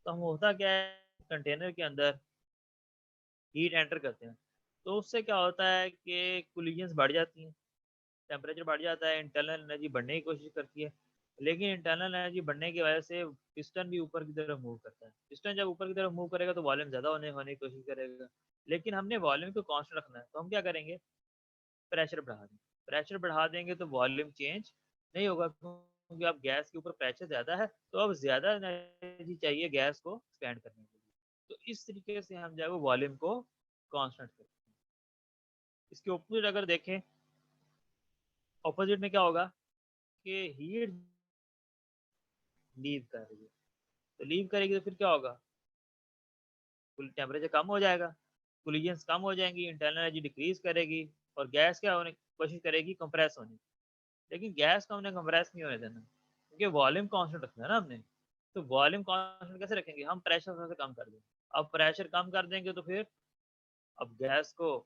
S1: तो हम होता क्या है, कंटेनर के अंदर हीट एंटर करते हैं, तो उससे क्या होता है कि कोलिजन्स बढ़ जाती हैं, टेम्परेचर बढ़ जाता है, इंटरनल एनर्जी बढ़ने की कोशिश करती है। लेकिन इंटरनल एनर्जी बढ़ने की वजह से पिस्टन भी ऊपर की तरफ मूव करता है। पिस्टन जब ऊपर की तरफ मूव करेगा तो वॉल्यूम ज़्यादा होने की कोशिश करेगा। लेकिन हमने वॉल्यूम को कांस्टेंट रखना है, तो हम क्या करेंगे, प्रेशर बढ़ा देंगे। प्रेशर बढ़ा देंगे तो वॉल्यूम चेंज नहीं होगा, क्योंकि अब गैस के ऊपर प्रेशर ज़्यादा है, तो अब ज़्यादा एनर्जी चाहिए गैस को एक्सपेंड करने के लिए। तो इस तरीके से हम जो है वो वॉल्यूम को कांस्टेंट करते हैं। इसके ऑपोजिट अगर देखें, ऑपोजिट में क्या होगा कि हीट लीव कर रही है, तो लीव करेगी तो फिर क्या होगा, टेम्परेचर कम हो जाएगा, कोलिजन्स कम हो जाएंगी, इंटरनल एनर्जी डिक्रीज करेगी, और गैस क्या होने की कोशिश करेगी, कंप्रेस होने। लेकिन गैस को हमने कंप्रेस नहीं होने देना, क्योंकि वॉल्यूम कांस्टेंट रखना है ना हमने। तो वॉल्यूम कांस्टेंट कैसे रखेंगे, हम प्रेशर थोड़ा सा कम कर देंगे। अब प्रेशर कम कर देंगे तो फिर अब गैस को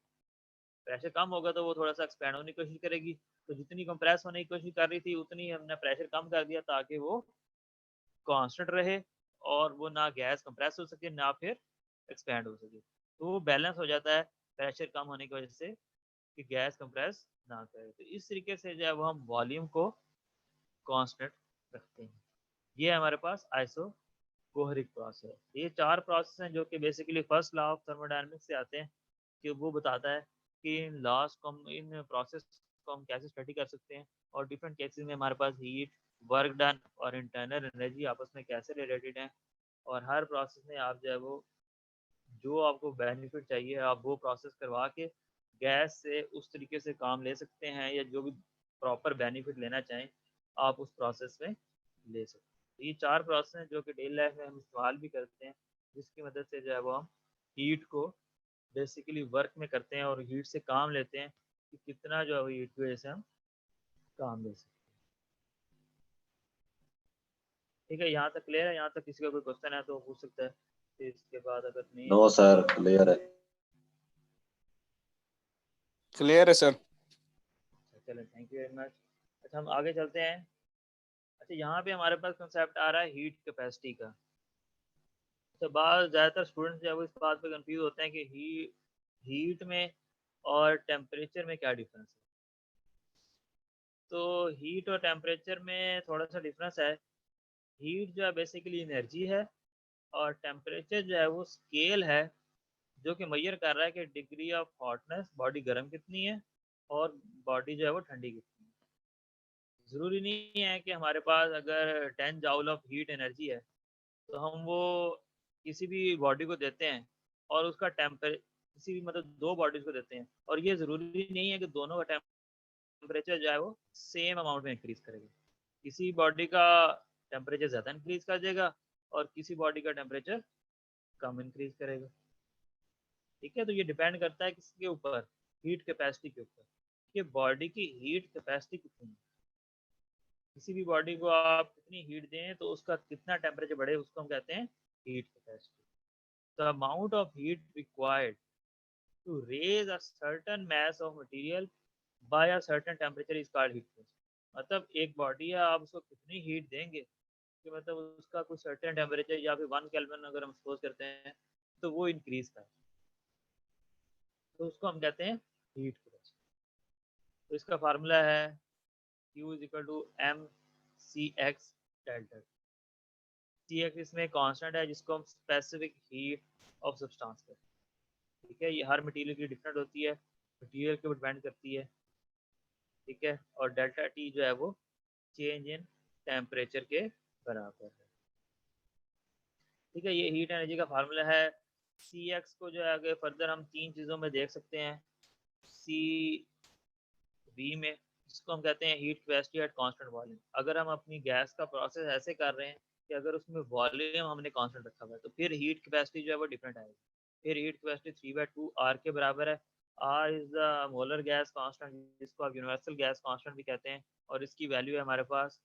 S1: प्रेशर कम होगा तो वो थोड़ा सा एक्सपैंड होने की कोशिश करेगी। तो जितनी कंप्रेस होने की कोशिश कर रही थी उतनी हमने प्रेशर कम कर दिया, ताकि वो कांस्टेंट रहे और वो ना गैस कंप्रेस हो सके ना फिर एक्सपैंड हो सके। तो वो बैलेंस हो जाता है प्रेशर कम होने की वजह से, कि गैस कंप्रेस ना करे। तो इस तरीके से जब हम वॉल्यूम को कांस्टेंट रखते हैं, ये हमारे पास आइसो कोहरिक प्रोसेस। ये चार प्रोसेस हैं जो कि basically first law of thermodynamics से आते हैं, कि वो बताता है कि इन लॉस को हम, इन प्रोसेस को हम कैसे स्टडी कर सकते हैं, और डिफरेंट केसेस में हमारे पास हीट, वर्क डन और इंटरनल एनर्जी आपस में कैसे रिलेटेड हैं। और हर प्रोसेस में आप जो है वो, जो आपको बेनिफिट चाहिए आप वो प्रोसेस करवा के गैस से उस तरीके से काम ले सकते हैं, या जो भी प्रॉपर बेनिफिट लेना चाहें आप उस प्रोसेस में ले सकते हैं। तो ये चार प्रोसेस हैं जो कि डेली लाइफ में हम इस्तेमाल भी करते हैं, जिसकी मदद से जो है वो हम हीट को बेसिकली वर्क में करते हैं और हीट से काम लेते हैं, कि कितना जो है हीट की वजह से हम काम ले सकते हैं। ठीक है, यहाँ तक क्लियर है, यहाँ तक किसी का कोई क्वेश्चन है तो पूछ सकता है, फिर इसके बाद अगर नहीं है
S2: नो सर, क्लियर है।
S3: क्लियर है सर।
S1: चलें, थैंक यू वेरी मच। अच्छा, हम आगे चलते हैं। अच्छा, यहाँ पे हमारे पास कंसेप्ट आ रहा है हीट कैपेसिटी का। तो बाद ज़्यादातर स्टूडेंट्स जो है वो इस बात पे कंफ्यूज होते हैं कि हीट में और टेम्परेचर में क्या डिफरेंस है। तो हीट और टेम्परेचर में थोड़ा सा डिफरेंस है। हीट जो है बेसिकली एनर्जी है, और टेम्परेचर जो है वो स्केल है, जो कि मेजर कर रहा है कि डिग्री ऑफ हॉटनेस, बॉडी गर्म कितनी है और बॉडी जो है वो ठंडी कितनी है। ज़रूरी नहीं है कि हमारे पास अगर 10 जाउल ऑफ हीट एनर्जी है तो हम वो किसी भी बॉडी को देते हैं, और उसका किसी भी मतलब दो बॉडीज को देते हैं, और ये ज़रूरी नहीं है कि दोनों का टेम्परेचर जो है वो सेम अमाउंट में इंक्रीज करेगा। किसी बॉडी का टेम्परेचर ज़्यादा इंक्रीज कर देगा और किसी बॉडी का टेम्परेचर कम इंक्रीज करेगा। ठीक है, तो ये डिपेंड करता है किसके ऊपर, हीट कैपेसिटी के ऊपर, कि बॉडी की हीट कैपेसिटी कितनी है। किसी भी बॉडी को आप कितनी हीट दें तो उसका कितना टेम्परेचर बढ़े उसको हम कहते हैं heat capacity. The amount of heat required to raise a certain mass of material by a certain temperature is called heat capacity. मतलब एक बॉडी है, आप उसको कितनी हीट देंगे कि मतलब उसका कुछ सर्टेन टेम्परेचर या फिर 1 केल्विन अगर हम सपोज करते हैं तो वो इंक्रीज कर, तो उसको हम कहते हैं हीट कैपेसिटी। तो इसका फार्मूला है Q is equal to M C X delta. C X इसमें कांस्टेंट है जिसको हम स्पेसिफिक हीट ऑफ सब्सटेंस कहते हैं। ठीक है, ये हर मटेरियल की डिफरेंट होती है, मटेरियल के ऊपर डिपेंड करती है। ठीक है, और डेल्टा टी जो है वो चेंज इन टेम्परेचर के बराबर है। ठीक है, ये हीट एनर्जी का फार्मूला है। सी एक्स को जो है आगे फर्दर हम 3 चीज़ों में देख सकते हैं। सी बी में, जिसको हम कहते हैं heat capacity at constant volume. अगर हम अपनी गैस का प्रोसेस ऐसे कर रहे हैं कि अगर उसमें वॉल्यूम हमने कांस्टेंट रखा हुआ है तो फिर हीट कैपेसिटी जो है वो डिफरेंट आएगी। फिर हीट कैपेसिटी 3/2 आर के बराबर है। R is the molar gas constant, जिसको आप यूनिवर्सल गैस कांस्टेंट भी कहते हैं, और इसकी वैल्यू है हमारे पास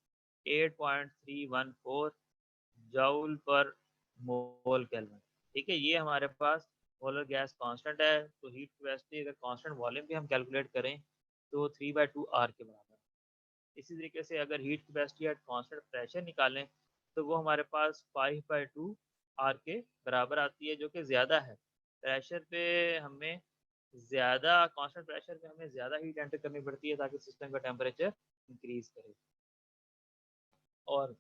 S1: 8.314 जूल पर मोल केल्विन। ठीक है, ये हमारे पास मोलर गैस कांस्टेंट है। तो हीट कैपेसिटी अगर कांस्टेंट वॉल्यूम भी हम कैलकुलेट करें तो 3/2 आर के बराबर है। इसी तरीके से अगर heat capacity at constant pressure निकालें तो वो हमारे पास 5/2 आर के बराबर आती है, जो कि ज़्यादा है। प्रेशर पे हमें ज़्यादा, कांस्टेंट प्रेशर पे हमें ज़्यादा हीट एंटर करनी पड़ती है ताकि सिस्टम का टेम्परेचर इंक्रीज करे, और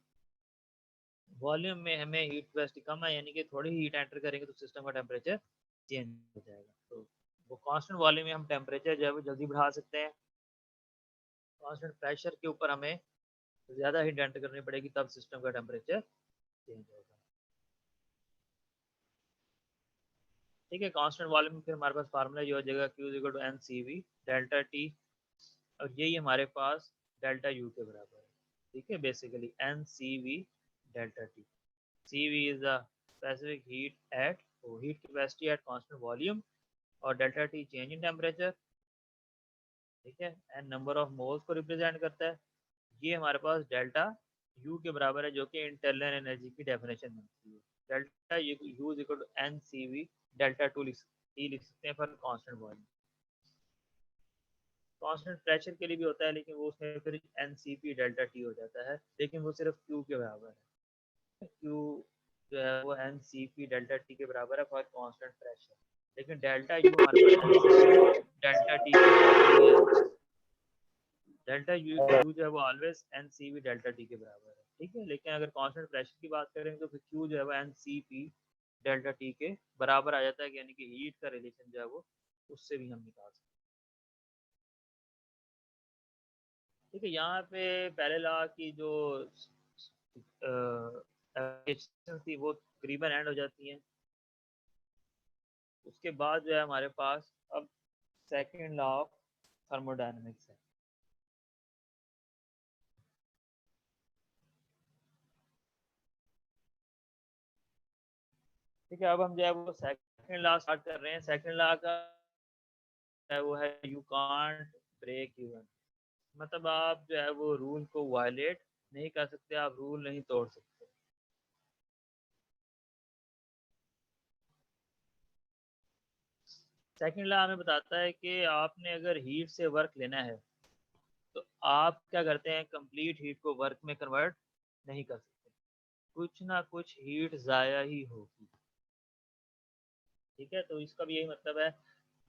S1: वॉल्यूम में हमें हीट कैपेसिटी कम है, यानी कि थोड़ी हीट एंटर करेंगे तो सिस्टम का टेम्परेचर चेंज हो जाएगा। तो वो कांस्टेंट वॉल्यूम में हम टेम्परेचर जो है वो जल्दी बढ़ा सकते हैं, कांस्टेंट प्रेशर के ऊपर हमें ज़्यादा हीट एंटर करनी पड़ेगी, तब सिस्टम का टेम्परेचर चेंज होगा। ठीक है, कांस्टेंट वॉल्यूम में फिर हमारे पास फार्मूला ये हो जाएगा Q is equal to N C V delta T, और यही हमारे पास डेल्टा यू के बराबर है। ठीक है, basically n C V delta T. C V is the specific heat at, heat capacity at constant volume, और delta T change in temperature. ठीक है, एंड नंबर ऑफ मोल्स को रिप्रेजेंट करता है। ये हमारे पास डेल्टा यू के बराबर है, जो कि इंटरनल एनर्जी की डेफिनेशन बनती है। Delta U is equal to N C V delta T लिख सकते हैं for constant volume. Constant pressure के लिए भी होता है, लेकिन वो उसमें फिर N C P delta T हो जाता है, लेकिन वो सिर्फ क्यू के बराबर है। क्यू जो है वो N C P delta T के बराबर है फॉर कांस्टेंट प्रेशर, लेकिन डेल्टा यू हमारे पास n C P delta T के बराबर ही है। डेल्टा यू जो है वो always n C V delta T के बराबर है। ठीक है, लेकिन अगर कांस्टेंट प्रेशर की बात करें तो फिर क्यू जो है वो N C P delta T के बराबर आ जाता है, यानी कि हीट का रिलेशन जो है वो उससे भी हम निकाल सकते हैं। ठीक है, यहाँ पे पहले लॉ की जो थी वो तकरीबन एंड हो जाती हैं। उसके बाद जो है हमारे पास अब सेकेंड लॉ ऑफ थर्मोडायनेमिक्स है। ठीक है, अब हम जो है वो सेकेंड लॉ स्टार्ट कर रहे हैं। सेकेंड लॉ का वो है यू कांट ब्रेक इवन, मतलब आप जो है वो रूल को वायलेट नहीं कर सकते, आप रूल नहीं तोड़ सकते। सेकंड लॉ हमें बताता है कि आपने अगर हीट से वर्क लेना है तो आप क्या करते हैं, कंप्लीट हीट को वर्क में कन्वर्ट नहीं कर सकते, कुछ ना कुछ हीट ज़ाया ही होगी। ठीक है, तो इसका भी यही मतलब है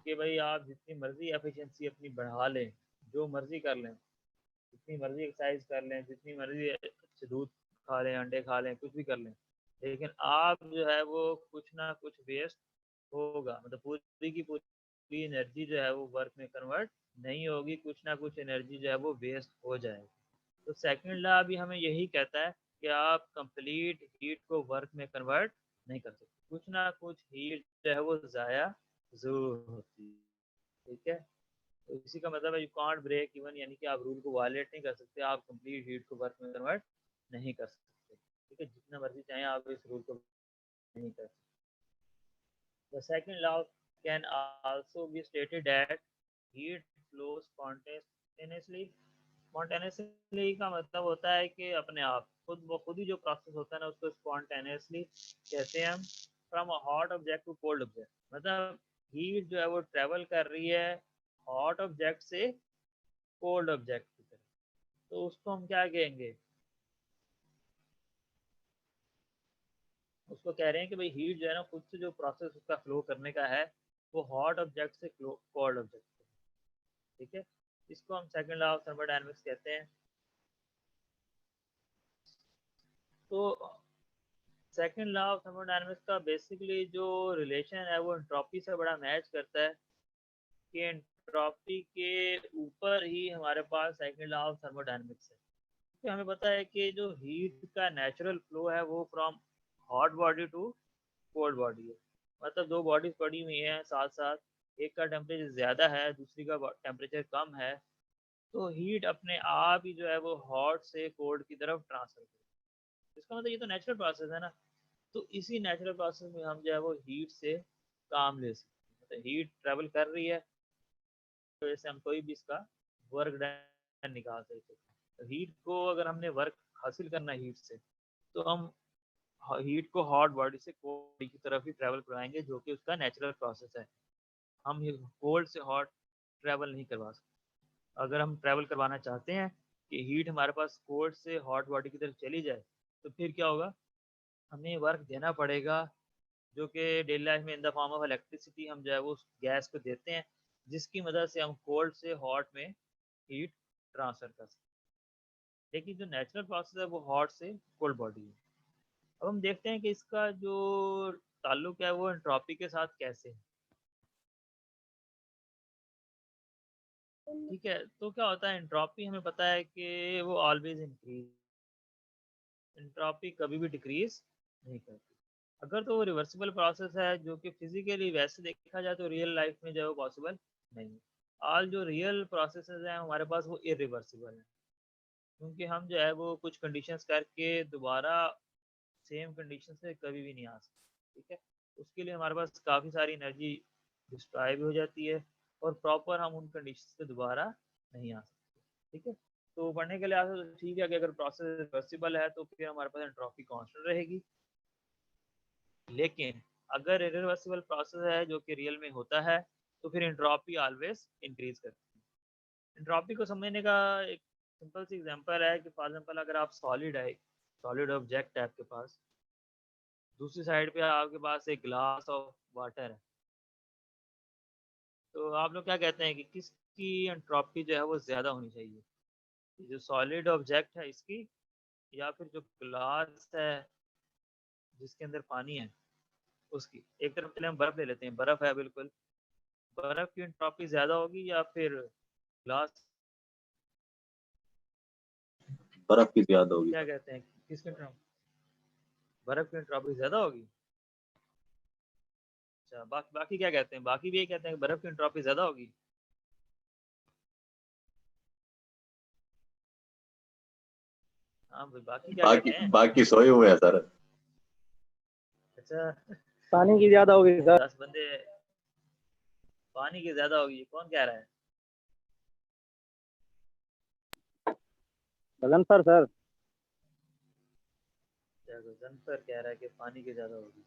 S1: कि भाई आप जितनी मर्जी एफिशिएंसी अपनी बढ़ा लें, जो मर्जी कर लें, जितनी मर्जी एक्सरसाइज कर लें, जितनी मर्जी अच्छे दूध खा लें, अंडे खा लें, कुछ भी कर लें, लेकिन आप जो है वो कुछ ना कुछ वेस्ट होगा, मतलब पूरी की पूरी एनर्जी जो है वो वर्क में कन्वर्ट नहीं होगी, कुछ ना कुछ एनर्जी जो है वो वेस्ट हो जाएगी। तो सेकंड लॉ भी हमें यही कहता है कि आप कंप्लीट हीट को वर्क में कन्वर्ट नहीं कर सकते, कुछ ना कुछ हीट जो है वो ज़ाया जरूर होती है। ठीक है, तो इसी का मतलब है यू कांट ब्रेक इवन, यानी कि आप रूल को वायलेट नहीं कर सकते, आप कंप्लीट हीट को वर्क में कन्वर्ट नहीं कर सकते। ठीक है, जितना मर्जी चाहें आप इस रूल को नहीं कर सकते। The second law can also be stated that heat flows spontaneously spontaneously का मतलब होता है कि अपने आप खुद ही जो प्रोसेस होता है ना उसको स्पॉन्टेनियसली कहते हैं हम। From a hot object to cold object, मतलब हीट जो है वो ट्रेवल कर रही है हॉट ऑब्जेक्ट से कोल्ड ऑब्जेक्ट की तरफ, तो उसको हम क्या कहेंगे, उसको कह रहे हैं कि भाई हीट जो है ना खुद से जो प्रोसेस उसका फ्लो करने का है वो हॉट ऑब्जेक्ट से कोल्ड ऑब्जेक्ट, ठीक है। इसको हम सेकंड लॉ ऑफ थर्मोडायनेमिक्स कहते हैं। तो सेकंड लॉ ऑफ थर्मोडायनेमिक्स का बेसिकली जो रिलेशन है वो एंट्रोपी से बड़ा मैच करता है कि एंट्रोपी के ऊपर ही हमारे पास सेकंड लॉ ऑफ थर्मोडायनेमिक्स है। तो हमें पता है कि जो हीट का नेचुरल फ्लो है वो from hot body to cold body है, मतलब दो बॉडीज पड़ी हुई हैं साथ साथ, एक का टेम्परेचर ज़्यादा है दूसरी का टेम्परेचर कम है, तो हीट अपने आप ही जो है वो हॉट से कोल्ड की तरफ ट्रांसफर करेगी। इसका मतलब ये तो नेचुरल प्रोसेस है ना, तो इसी नेचुरल प्रोसेस में हम जो है वो हीट से काम ले सकते हैं, मतलब हीट ट्रेवल कर रही है तो जैसे हम कोई भी इसका वर्क डन निकाल सकते हैं। तो हीट को अगर हमने वर्क हासिल करना है हीट से, तो हम हीट को हॉट बॉडी से कोल्ड बॉडी की तरफ ही ट्रेवल करवाएंगे, जो कि उसका नेचुरल प्रोसेस है। हम कोल्ड से हॉट ट्रेवल नहीं करवा सकते। अगर हम ट्रेवल करवाना चाहते हैं कि हीट हमारे पास कोल्ड से हॉट बॉडी की तरफ चली जाए, तो फिर क्या होगा, हमें वर्क देना पड़ेगा, जो कि डेली लाइफ में in the form of electricity हम जो है वो गैस को देते हैं, जिसकी मदद से हम कोल्ड से हॉट में हीट ट्रांसफर कर सकते हैं। लेकिन जो नेचुरल प्रोसेस है वो हॉट से कोल्ड बॉडी है। अब हम देखते हैं कि इसका जो ताल्लुक है वो एंट्रोपी के साथ कैसे है। ठीक है, तो क्या होता है एंट्रोपी, हमें पता है कि वो ऑलवेज इंक्रीज, एंट्रोपी कभी भी डिक्रीज नहीं करती। अगर तो वो रिवर्सिबल प्रोसेस है, जो कि फिजिकली वैसे देखा जाए तो रियल लाइफ में जो है वो पॉसिबल नहीं है। ऑल जो रियल प्रोसेसेस हैं हमारे पास वो इरिवर्सिबल है, क्योंकि हम जो है वो कुछ कंडीशंस करके दोबारा सेम कंडीशन से कभी भी नहीं आ सकते, ठीक है। उसके लिए हमारे पास काफ़ी सारी एनर्जी डिस्ट्रॉय भी हो जाती है और प्रॉपर हम उन कंडीशन से दोबारा नहीं आ सकते, ठीक है। तो पढ़ने के लिए आते तो ठीक है कि अगर प्रोसेस रिवर्सिबल है तो फिर हमारे पास एंट्रोपी कांस्टेंट रहेगी। लेकिन अगर इरिवर्सिबल प्रोसेस है जो कि रियल में होता है, तो फिर एंट्रोपी ऑलवेज इंक्रीज करती है। एंट्रोपी को समझने का एक सिंपल सी एग्जांपल है कि फॉर एग्जांपल अगर आप सॉलिड ऑब्जेक्ट है आपके पास, दूसरी साइड पे आपके पास एक ग्लास ऑफ वाटर है, तो आप लोग क्या कहते हैं कि किसकी एंट्रोपी जो है वो ज़्यादा होनी चाहिए, जो सॉलिड ऑब्जेक्ट है इसकी, या फिर जो ग्लास है जिसके अंदर पानी है उसकी। एक तरफ चले हम बर्फ ले लेते हैं, बर्फ है बिल्कुल, बर्फ की एंट्रोपी ज़्यादा होगी या फिर ग्लास,
S2: बर्फ की ज्यादा होगी
S1: क्या
S2: सर।
S1: कहते हैं किसकी एंट्रोपी, बर्फ की एंट्रोपी ज़्यादा होगी। अच्छा, बाकी क्या कहते हैं, बाकी भी ये कहते हैं कि बर्फ की एंट्रोपी ज़्यादा होगी। हाँ भाई, बाकी क्या
S2: बाकी
S1: कहते हैं।
S2: बाकी सोए हुए हैं सर।
S1: अच्छा,
S3: पानी की ज्यादा होगी सर।
S1: 10 बंदे पानी की ज़्यादा होगी, कौन कह रहा है।
S3: गगनफर सर।
S1: गजनफर कह रहा है कि पानी की ज्यादा होगी,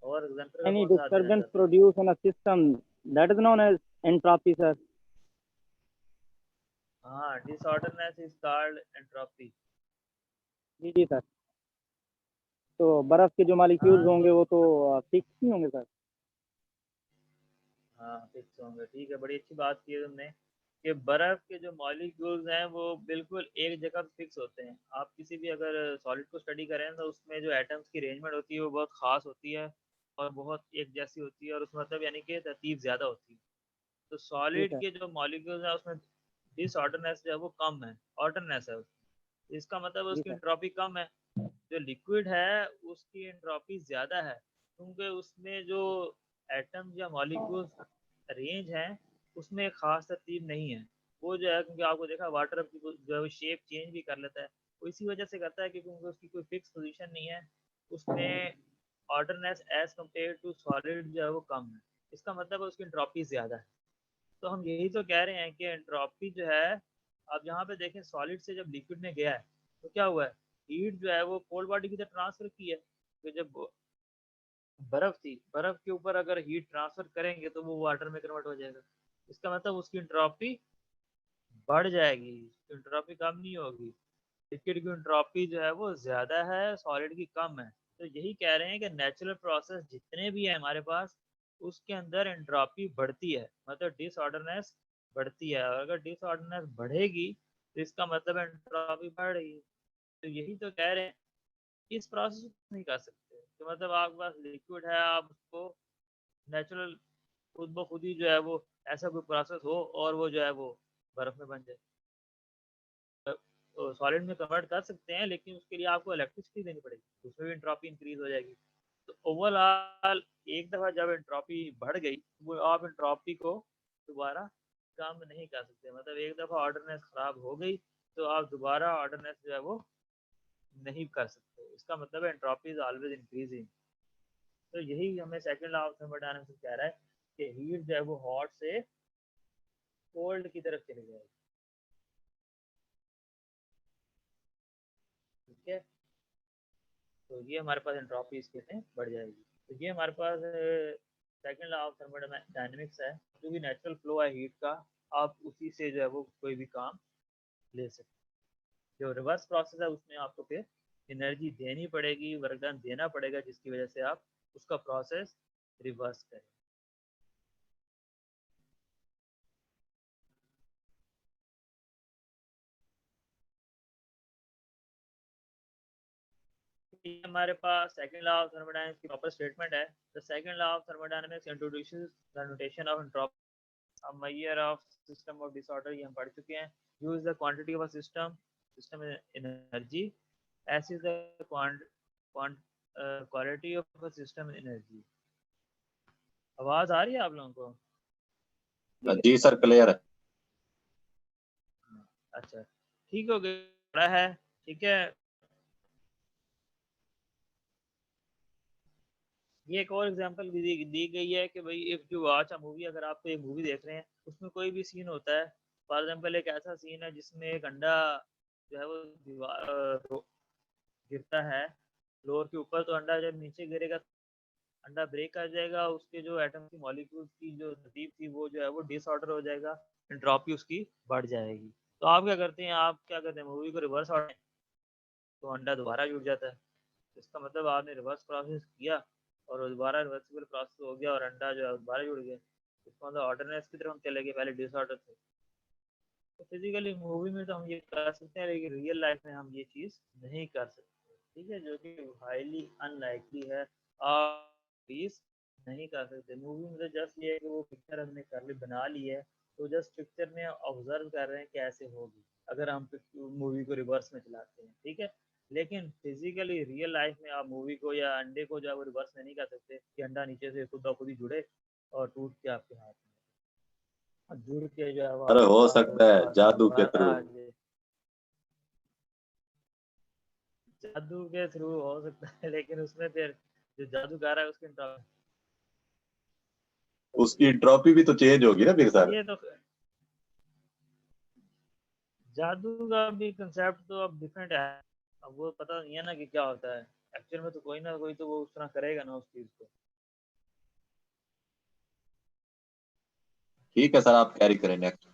S1: और गजनफर का
S3: एनी
S1: कौन साथ देना
S3: डिस्टर्बेंस
S1: चाहता है।
S3: Produce in a system that is known as entropy sir.
S1: हाँ, डिसऑर्डरनेस इज कॉल्ड एंट्रोपी।
S3: जी जी सर। तो बर्फ के जो मॉलिक्यूल्स
S1: हाँ
S3: होंगे
S1: तो
S3: वो तो फिक्स नहीं होंगे सर।
S1: हाँ फिक्स होंगे, ठीक है, बड़ी अच्छी बात की है तुमने कि बर्फ के जो मॉलिक्यूल्स हैं वो बिल्कुल एक जगह फिक्स होते हैं। आप किसी भी अगर सॉलिड को स्टडी करें तो उसमें जो एटम्स की अरेंजमेंट होती है वो बहुत खास होती है और बहुत एक जैसी होती है, और उसमें मतलब यानी कि तरतीब ज़्यादा होती है। तो
S3: जी
S1: सॉलिड
S3: सर।
S1: के जो मॉलिक्यूल्स हैं उसमें डिसऑर्डरनेस जो है वो कम है, ऑर्डरनेस है उसमें। इसका मतलब
S3: जी
S1: उसकी
S3: सर।
S1: एंट्रोपी कम है। जो लिक्विड है उसकी एंट्रोपी ज़्यादा है, क्योंकि उसमें जो एटम्स या मॉलिक्यूल्स रेंज हैं उसमें एक ख़ास तरतीब नहीं है। वो जो है, क्योंकि आपको देखा वाटर जो है वो शेप चेंज भी कर लेता है, वो इसी वजह से करता है कि क्योंकि उसकी कोई फिक्स पोजीशन नहीं है, उसमें ऑर्डरनेस एज कम्पेयर टू सॉलिड जो है वो कम है। इसका मतलब है उसकी एंट्रोपी ज़्यादा है। तो हम यही तो कह रहे हैं कि एंट्रोपी जो है आप यहाँ पे देखें सॉलिड से जब लिक्विड में गया है तो क्या हुआ है, हीट जो है वो कोल्ड बॉडी की तरफ ट्रांसफर की है। तो जब बर्फ थी, बर्फ के ऊपर अगर हीट ट्रांसफर करेंगे तो वो वाटर में कन्वर्ट हो जाएगा। इसका मतलब उसकी एंट्रोपी बढ़ जाएगी, एंट्रोपी कम नहीं होगी। लिक्विड की एंट्रोपी जो है वो ज़्यादा है, सॉलिड की कम है। तो यही कह रहे हैं कि नेचुरल प्रोसेस जितने भी है हमारे पास, उसके अंदर एंट्रोपी बढ़ती है, मतलब डिसऑर्डरनेस बढ़ती है। और अगर डिसऑर्डरनेस बढ़ेगी तो इसका मतलब एंट्रोपी बढ़ रही है। तो यही तो कह रहे हैं, इस प्रोसेस को नहीं कर सकते। तो मतलब आपके पास लिक्विड है, आप उसको नेचुरल खुद ब खुद ही जो है वो ऐसा कोई प्रोसेस हो और वो जो है वो बर्फ में बन जाए, तो सॉलिड में कन्वर्ट कर सकते हैं, लेकिन उसके लिए आपको इलेक्ट्रिसिटी देनी पड़ेगी, उसमें भी एंट्रोपी इंक्रीज हो जाएगी। तो ओवरऑल एक दफ़ा जब एंट्रोपी बढ़ गई, वो आप एंट्रोपी को दोबारा कम नहीं कर सकते। मतलब एक दफ़ा ऑर्डरनेस ख़राब हो गई तो आप दोबारा ऑर्डरनेस जो है वो नहीं कर सकते। इसका मतलब एंट्रोपी इज ऑलवेज इंक्रीजिंग। तो यही हमें सेकंड लॉ ऑफ थर्मोडायनामिक्स कह रहा है कि हीट जो है वो हॉट से कोल्ड की तरफ चली जाएगी। ठीक है, तो ये हमारे पास एंट्रोपी इसके में बढ़ जाएगी। तो ये हमारे पास सेकंड लॉ ऑफ थर्मोडायनामिक्स है। जो भी नेचुरल फ्लो है हीट का, आप उसी से जो है वो कोई भी काम ले सकते हैं। जो रिवर्स प्रोसेस है उसमें आपको फिर एनर्जी देनी पड़ेगी, वर्क डन देना पड़ेगा, जिसकी वजह से आप उसका प्रोसेस रिवर्स करें। ये हमारे पास सेकंड लॉ ऑफ थर्मोडायनामिक्स की प्रॉपर स्टेटमेंट है। The second law of thermodynamics introduces the notation of entropy, a measure of system of disorder, ये हम पढ़ चुके हैं। use the quantity of a system energy, as is the quality of a system energy। आवाज आ रही है आप लोगों को?
S2: जी सर, क्लियर है।
S1: अच्छा, ठीक हो गया है। ठीक है, ये एक और एग्जांपल भी दी गई है कि भाई if you watch a movie, अगर आप एक मूवी देख रहे हैं, उसमें कोई भी सीन होता है, फॉर एग्जांपल एक ऐसा सीन है जिसमें एक अंडा जो है वो दीवार गिरता है फ्लोर के ऊपर, तो अंडा जब नीचे गिरेगा अंडा ब्रेक कर जाएगा, उसके जो एटम की मॉलिक्यूल्स की जो तरतीब थी वो जो है वो डिसऑर्डर हो जाएगा, एंट्रोपी उसकी बढ़ जाएगी। तो आप क्या करते हैं, मूवी को रिवर्स ऑर्डर, तो अंडा दोबारा जुड़ जाता है। इसका मतलब आपने रिवर्स प्रोसेस किया और दोबारा रिवर्सिबल प्रोसेस हो गया और अंडा जो है दोबारा जुड़ गया। इसका मतलब ऑर्डरनेस की तरफ हम चले गए, पहले डिसऑर्डर थे। तो फिजिकली मूवी में तो हम ये कर सकते हैं, लेकिन रियल लाइफ में हम ये चीज़ नहीं कर सकते। ठीक है, जो कि हाईली अनलाइकली है, आप प्लीज नहीं कर सकते। मूवी में तो जस्ट ये है कि वो पिक्चर हमने कर ली, बना ली है, तो जस्ट पिक्चर में ऑब्जर्व कर रहे हैं कैसे होगी अगर हम मूवी को रिवर्स में चलाते हैं। ठीक है, लेकिन फिजिकली रियल लाइफ में आप मूवी को या अंडे को जो है वो रिवर्स में नहीं कर सकते कि अंडा नीचे से खुद ब खुद ही जुड़े और टूट के आपके हाथ में जुड़ के जो है वो
S2: अरे
S1: आपके
S2: हो
S1: पास
S2: सकता है जादू के
S1: दोबारा
S2: थ्रू।
S1: आ जाए। जादू के थ्रू हो सकता है, लेकिन उसमें फिर जो जादूगर है उसकी
S2: उसकी ट्रॉफी भी तो चेंज होगी ना फिर सर।
S1: ये तो जादू का भी कंसेप्ट तो अब डिफरेंट है। अब वो पता नहीं है ना कि क्या होता है एक्चुअल में, तो कोई ना कोई तो वो उस तरह करेगा ना उस चीज को।
S2: ठीक है सर, आप कैरी करें नेक्स्ट।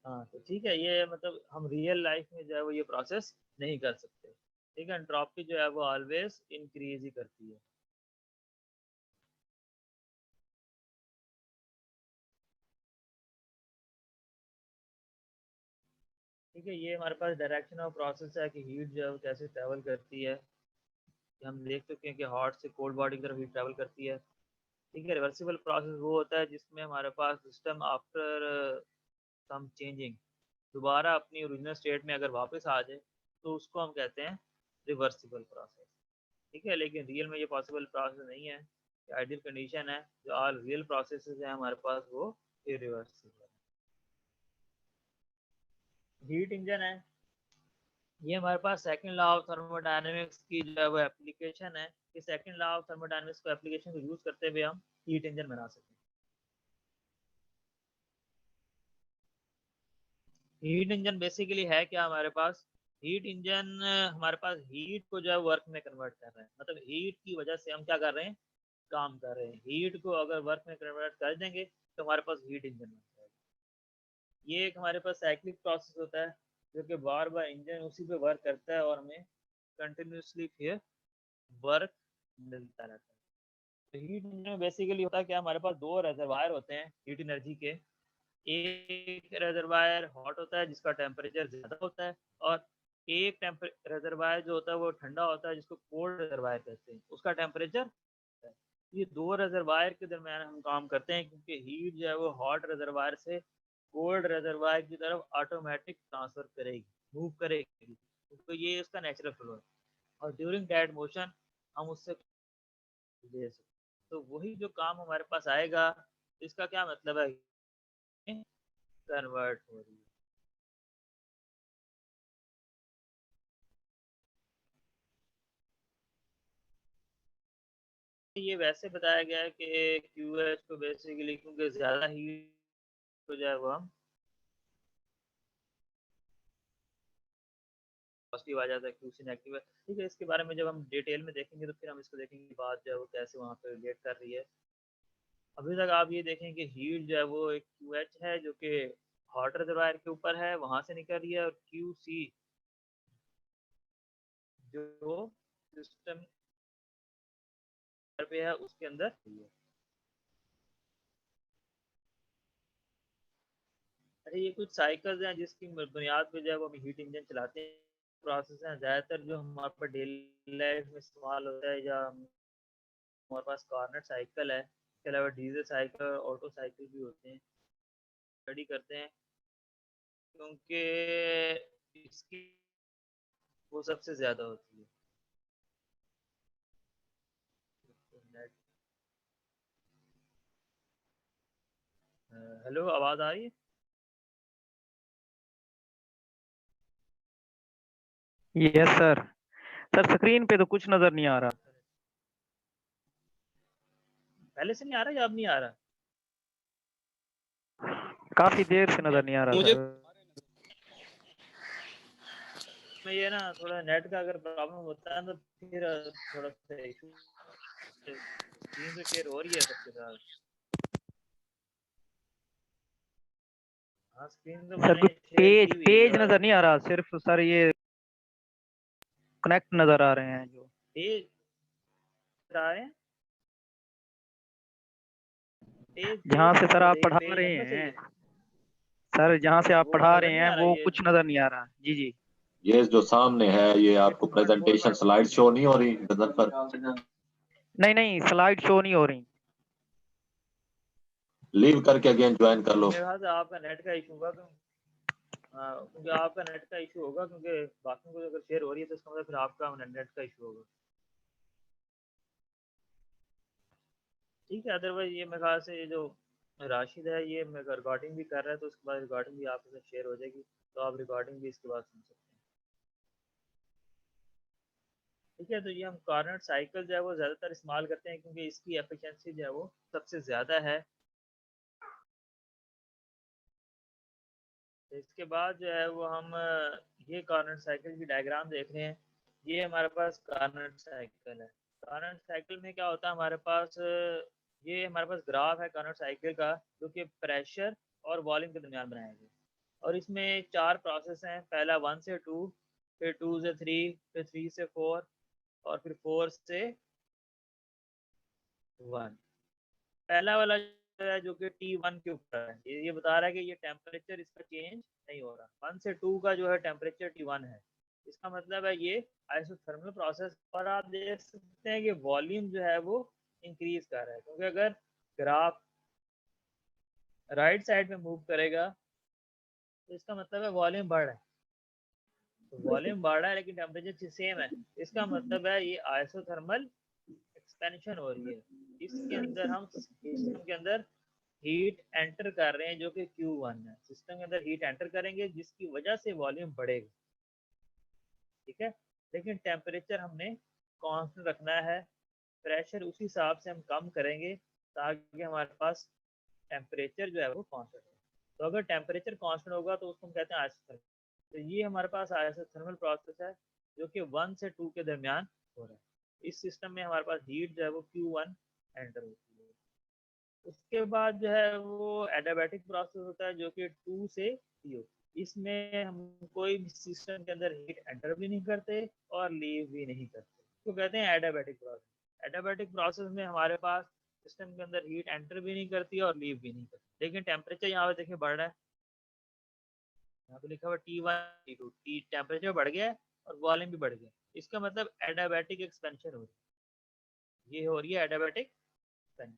S1: हाँ, तो ठीक है, ये मतलब हम रियल लाइफ में जो है वो ये प्रोसेस नहीं कर सकते। ठीक है, एंट्रोपी जो है वो ऑलवेज इंक्रीज ही करती है। ठीक है, ये हमारे पास डायरेक्शन ऑफ प्रोसेस है कि हीट जो है वो कैसे ट्रेवल करती है। हम देख चुके हैं कि हॉट से कोल्ड बॉडी की तरफ हीट ट्रेवल करती है। ठीक है, रिवर्सिबल प्रोसेस वो होता है जिसमें हमारे पास सिस्टम आफ्टर सम चेंजिंग दोबारा अपनी ओरिजिनल स्टेट में अगर वापस आ जाए, तो उसको हम कहते हैं रिवर्सिबल प्रोसेस। ठीक है, लेकिन रियल में ये पॉसिबल प्रोसेस नहीं है। आइडियल कंडीशन है, जो ऑल रियल प्रोसेस है हमारे पास वो इरिवर्सिबल। हीट इंजन है, ये हमारे पास सेकंड लॉ ऑफ थर्मोडायनेमिक्स की जो है वो एप्लीकेशन है। कि सेकंड लॉ ऑफ थर्मोडायनेमिक्स को एप्लीकेशन को यूज करते हुए हम हीट इंजन बना सकते हैं। हीट इंजन बेसिकली है क्या हमारे पास, हीट इंजन हमारे पास हीट को जो है वर्क में कन्वर्ट कर रहे हैं, मतलब हीट की वजह से हम क्या कर रहे हैं, काम कर रहे हैं। हीट को अगर वर्क में कन्वर्ट कर देंगे तो हमारे पास हीट इंजन बन जाएगा। ये एक हमारे पास साइक्लिक प्रोसेस होता है जो कि बार बार इंजन उसी पे वर्क करता है और हमें कंटिन्यूसली फिर वर्क मिलता रहता है। तो हीट इंजन में बेसिकली होता है क्या, हमारे पास दो रिजर्वायर होते हैं हीट एनर्जी के। एक रिजर्वायर हॉट होता है जिसका टेम्परेचर ज़्यादा होता है, और एक रिजर्वायर जो होता है वो ठंडा होता है जिसको कोल्ड रिजर्वायर कहते हैं, उसका टेम्परेचर। ये दो रिजर्वायर के दरमियान हम काम करते हैं क्योंकि हीट जो है वो हॉट रिजर्वायर से कोल्ड रिजर्वायर की तरफ ऑटोमेटिक ट्रांसफर करेगी, मूव करेगी, तो ये उसका नेचुरल फ्लो है। और ड्यूरिंग दैट मोशन हम उससे ले सकते, तो वही जो काम हमारे पास आएगा, इसका क्या मतलब है, कन्वर्ट हो रही है। ये वैसे बताया गया है कि क्यूएच को बेसिकली क्योंकि ज़्यादा हीट हो जाए वो हम पॉजिटिव आ जाता है, क्यूसी नेगेटिव है। ठीक है, इसके बारे में जब हम डिटेल में देखेंगे तो फिर हम इसको देखेंगे बात जो है वो कैसे वहाँ पे रिलेट कर रही है। अभी तक आप ये देखें कि हीट जो है वो एक क्यूएच है जो कि हॉट रिजर्वायर के ऊपर है, वहाँ से निकल रही है, और क्यूसी जो सिस्टम पे है उसके अंदर है। अच्छा, ये कुछ साइकिल्स हैं जिसकी बुनियाद पे जो है वो हम हीट इंजन चलाते हैं। प्रोसेस हैं ज़्यादातर जो हमारे पास डेली लाइफ में इस्तेमाल होता है, या हमारे पास कार्नेट साइकिल है, इसके अलावा डीजल साइकिल, ऑटो साइकिल भी होते हैं, स्टडी करते हैं क्योंकि इसकी वो सबसे ज़्यादा होती है। हेलो, आवाज़ आ रही है?
S3: Yes sir. सर स्क्रीन पे तो कुछ नजर नहीं आ रहा।
S1: पहले से नहीं आ रहा या अब नहीं आ रहा?
S3: काफी देर से नजर नहीं आ रहा
S2: मुझे
S3: सर।
S1: मैं ये ना थोड़ा नेट का अगर प्रॉब्लम होता है तो फिर थोड़ा सा इशू, स्क्रीन तो शेयर हो रही है सबके साथ। हाँ, स्क्रीन तो
S3: सर
S1: मैंने
S3: कुछ
S1: शेयर
S3: पेज
S1: की हुई है
S3: पेज
S1: और
S3: नजर नहीं आ रहा, सिर्फ सर ये कनेक्ट नजर आ रहे हैं जो।
S1: पेज रहा है, पेज
S3: जहाँ
S1: पेज
S3: से
S1: नहीं
S3: सर
S1: हो
S3: आप
S1: रही,
S3: पढ़ा
S1: पेज
S3: रहे
S1: बनना
S3: हैं,
S1: चाहिए।
S3: सर जहाँ से आप
S1: वो
S3: पढ़ा
S1: नज़र
S3: रहे
S1: नहीं
S3: हैं
S1: आ रहा
S3: वो
S1: ये।
S3: कुछ नजर नहीं आ रहा। जी जी।
S2: ये जो सामने है ये आपको
S1: 6.4
S2: प्रेजेंटेशन स्लाइड शो नहीं हो रही नजर पर?
S3: नहीं नहीं, स्लाइड शो नहीं हो रही।
S2: लीव करके अगेन ज्वाइन कर लो।
S1: मेरे ख्याल से आपका नेट का इशू होगा क्योंकि आपका नेट का इशू होगा, क्योंकि बाकी को अगर शेयर हो रही है तो इसका मतलब फिर आपका नेट का इशू होगा। ठीक है, अदरवाइज ये मेरे ख्याल से ये जो राशिद है ये रिकॉर्डिंग भी कर रहा है, तो उसके बाद रिकॉर्डिंग भी आपके साथ शेयर हो जाएगी, तो आप रिकॉर्डिंग भी इसके बाद सुन सकते हैं। ठीक है, तो ये हम कार्नट साइकिल जो है वो ज़्यादातर इस्तेमाल करते हैं क्योंकि इसकी एफिशिएंसी जो है वो सबसे ज़्यादा है। तो इसके बाद जो है वो हम ये कार्नट साइकिल की डायग्राम देख रहे हैं। ये हमारे पास कार्नट साइकिल है। कार्नट साइकिल में क्या होता है हमारे पास, ये हमारे पास ग्राफ है कार्नट साइकिल का जो कि प्रेशर और वॉल्यूम के दरमियान बनाया गया, और इसमें चार प्रोसेस हैं। पहला 1 से 2, फिर 2 से 3, फिर 3 से 4, और फिर 4 से 1। पहला वाला जो है जो कि T1 के ऊपर है, ये बता रहा है कि ये टेम्परेचर इसका चेंज नहीं हो रहा। 1 से 2 का जो है टेम्परेचर T1 है, इसका मतलब है ये आइसोथर्मल प्रोसेस। और आप देख सकते हैं कि वॉल्यूम जो है वो इंक्रीज कर रहा है, क्योंकि अगर ग्राफ राइट साइड में मूव करेगा तो इसका मतलब है वॉल्यूम बढ़ रहा है। तो वॉल्यूम बढ़ रहा है लेकिन टेम्परेचर सेम है, इसका मतलब है ये आइसोथर्मल एक्सपेंशन हो रही है। इसके अंदर हम सिस्टम के अंदर हीट एंटर कर रहे हैं जो कि Q1 है। सिस्टम के अंदर हीट एंटर करेंगे जिसकी वजह से वॉल्यूम बढ़ेगा। ठीक है, लेकिन टेम्परेचर हमने कांस्टेंट रखना है, प्रेशर उसी हिसाब से हम कम करेंगे ताकि हमारे पास टेम्परेचर जो है वो कांस्टेंट हो। तो अगर टेम्परेचर कांस्टेंट होगा तो उसको हम कहते हैं आइसोथर्मल। तो ये हमारे पास आइसोथर्मल प्रोसेस है जो कि 1 से 2 के दरमियान हो रहा है। इस सिस्टम में हमारे पास हीट जो है वो Q1 एंटर होती है। उसके बाद जो है वो एडियाबैटिक प्रोसेस होता है जो कि 2 से 3 होती है। इसमें हम कोई भी सिस्टम के अंदर हीट एंटर भी नहीं करते और लीव भी नहीं करते, तो कहते हैं एडियाबैटिक प्रोसेस। एडियाबैटिक प्रोसेस में हमारे पास सिस्टम के अंदर हीट एंटर भी नहीं करती और लीव भी नहीं करती, लेकिन टेम्परेचर यहाँ पे देखिए बढ़ रहा है। यहाँ पे लिखा हुआ T1 T2, टी टेम्परेचर बढ़ गया है और वॉल्यूम भी बढ़ गया। इसका मतलब एडियाबैटिक एक्सपेंशन हो रही है, ये हो रही है एडियाबैटिक एक्सपेंशन।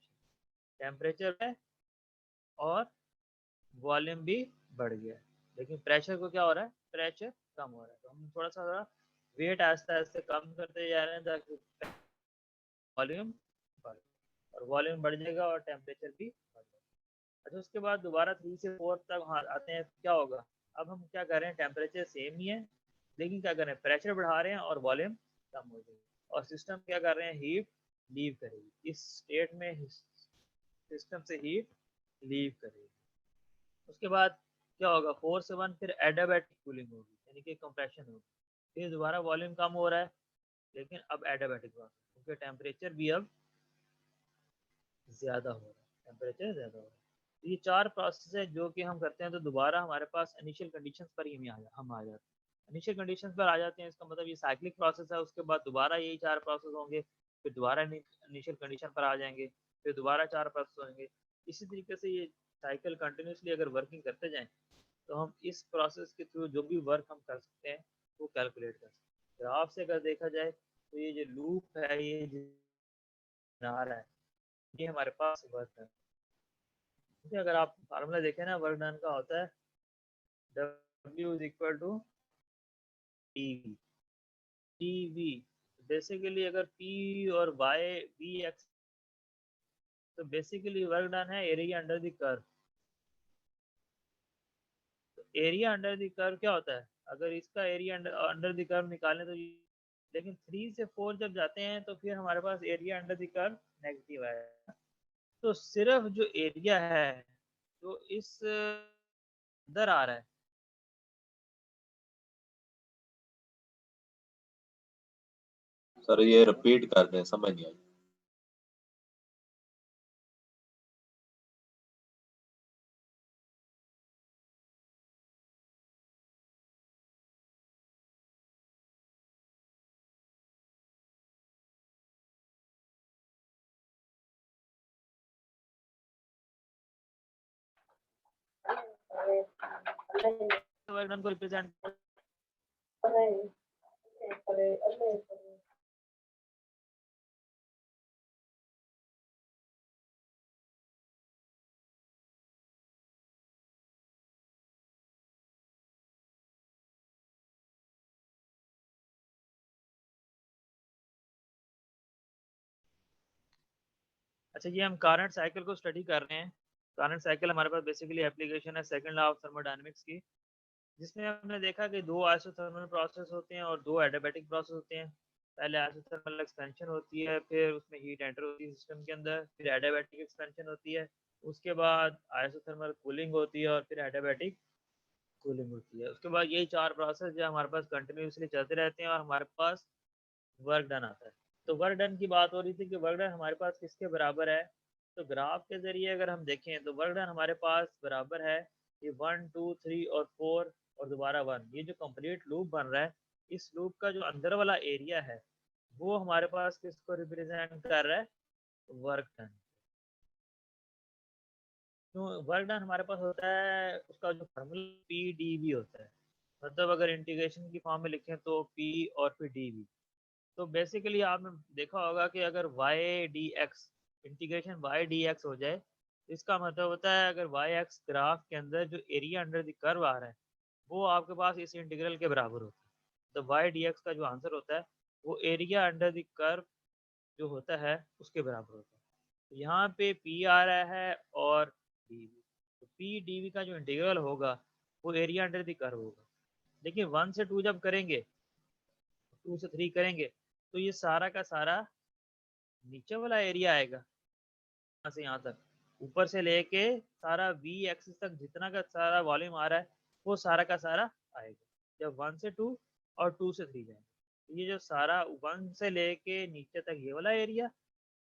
S1: टेम्परेचर है और वॉल्यूम भी बढ़ गया है, लेकिन प्रेशर को क्या हो रहा है, प्रेशर कम हो रहा है। तो हम थोड़ा सा वेट आहिस्ते आहिस्ते कम करते जा रहे हैं ताकि वॉल्यूम बढ़े, और वॉल्यूम बढ़ जाएगा और टेम्परेचर भी बढ़ जाएगा। अच्छा, उसके बाद दोबारा 3 से 4 तक आते हैं, क्या होगा। अब हम क्या कर रहे हैं, टेम्परेचर सेम ही है, लेकिन क्या कर रहे हैं, प्रेशर बढ़ा रहे हैं और वॉल्यूम कम हो जाएगी, और सिस्टम क्या कर रहे हैं, हीट लीव करेगी। इस स्टेट में सिस्टम से हीट लीव करेगी। उसके बाद क्या होगा, 4 से 1 फिर एडियाबैटिक कूलिंग होगी, यानी कि कंप्रेशन होगी। फिर दोबारा वॉल्यूम कम हो रहा है, लेकिन अब एडियाबैटिक प्रोसेस, क्योंकि टेम्परेचर भी अब ज़्यादा हो रहा है, टेम्परेचर ज़्यादा हो रहा है। तो ये 4 प्रोसेस है जो कि हम करते हैं, तो दोबारा हमारे पास इनिशियल कंडीशंस पर ही हम आ जाते हैं। इनिशियल कंडीशंस पर आ जाते हैं, इसका मतलब ये साइक्लिक प्रोसेस है। उसके बाद दोबारा यही 4 प्रोसेस होंगे, फिर दोबारा इनिशियल कंडीशन पर आ जाएंगे, फिर दोबारा 4 प्रोसेस होंगे। इसी तरीके से ये साइकिल कंटिन्यूसली अगर वर्किंग करते जाएँ, तो हम इस प्रोसेस के थ्रू जो भी वर्क हम कर सकते हैं वो कैलकुलेट कर सकते हैं। ग्राफ से अगर देखा जाए तो ये जो लूप है, ये बना रहा है, ये हमारे पास वर्क है। ठीक है, अगर आप फार्मूला देखें ना, वर्क डन का होता है W is equal to TV. Basically अगर P और Y V एक्स, तो बेसिकली वर्क डन है area under the curve. Area under the curve क्या होता है, अगर इसका एरिया अंडर द कर्व निकालें तो लेकिन 3 से 4 जब जाते हैं तो फिर हमारे पास area under the curve negative आएगा। तो सिर्फ जो एरिया है जो इस अंदर आ रहा है,
S2: सर ये रिपीट कर दें, समझ नहीं आई।
S1: वर्क डन को रिप्रेजेंट अच्छा, ये हम करंट साइकिल को स्टडी कर रहे हैं। करंट साइकिल हमारे पास बेसिकली एप्लीकेशन है सेकंड लॉ ऑफ थर्मोडायनेमिक्स की, जिसमें हमने देखा कि 2 आइसोथर्मल प्रोसेस होते हैं और 2 एडियाबैटिक प्रोसेस होते हैं। पहले आइसोथर्मल एक्सपेंशन होती है, फिर उसमें हीट एंटर होती है सिस्टम के अंदर, फिर एडियाबैटिक एक्सपेंशन होती है, उसके बाद आइसोथर्मल कूलिंग होती है और फिर एडियाबैटिक कूलिंग होती है। उसके बाद यही 4 प्रोसेस जो हमारे पास कंटिन्यूसली चलते रहते हैं और हमारे पास वर्क डन आता है। तो वर्क डन की बात हो रही थी कि वर्क डन हमारे पास किसके बराबर है। तो ग्राफ के ज़रिए अगर हम देखें तो वर्क डन हमारे पास बराबर है ये 1 2 3 और 4 और दोबारा 1। ये जो कंप्लीट लूप बन रहा है, इस लूप का जो अंदर वाला एरिया है वो हमारे पास किसको रिप्रेजेंट कर रहा है, वर्क डन। तो वर्क डन हमारे पास होता है, उसका जो फार्मूला PdV होता है। मतलब अगर इंटीग्रेशन की फॉर्म में लिखें तो P और फिर dV। तो बेसिकली आपने देखा होगा कि अगर y dx integration y dx हो जाए, इसका मतलब होता है अगर y x ग्राफ के अंदर जो एरिया अंडर द कर्व आ रहा है वो आपके पास इस इंटीग्रल के बराबर होता है। तो y dx का जो आंसर होता है वो एरिया अंडर द कर्व जो होता है उसके बराबर होता है। तो यहाँ पे p आ रहा है और dv, तो p dv का जो इंटीग्रल होगा वो एरिया अंडर द कर्व होगा। लेकिन 1 से 2 जब करेंगे, 2 से 3 करेंगे, तो ये सारा का सारा नीचे वाला एरिया आएगा, यहाँ से यहाँ तक। ऊपर से लेके सारा v एक्सिस तक जितना का सारा वॉल्यूम आ रहा है वो सारा का सारा आएगा जब 1 से 2 और 2 से 3 जाएंगे। ये जो सारा 1 से लेके नीचे तक ये वाला एरिया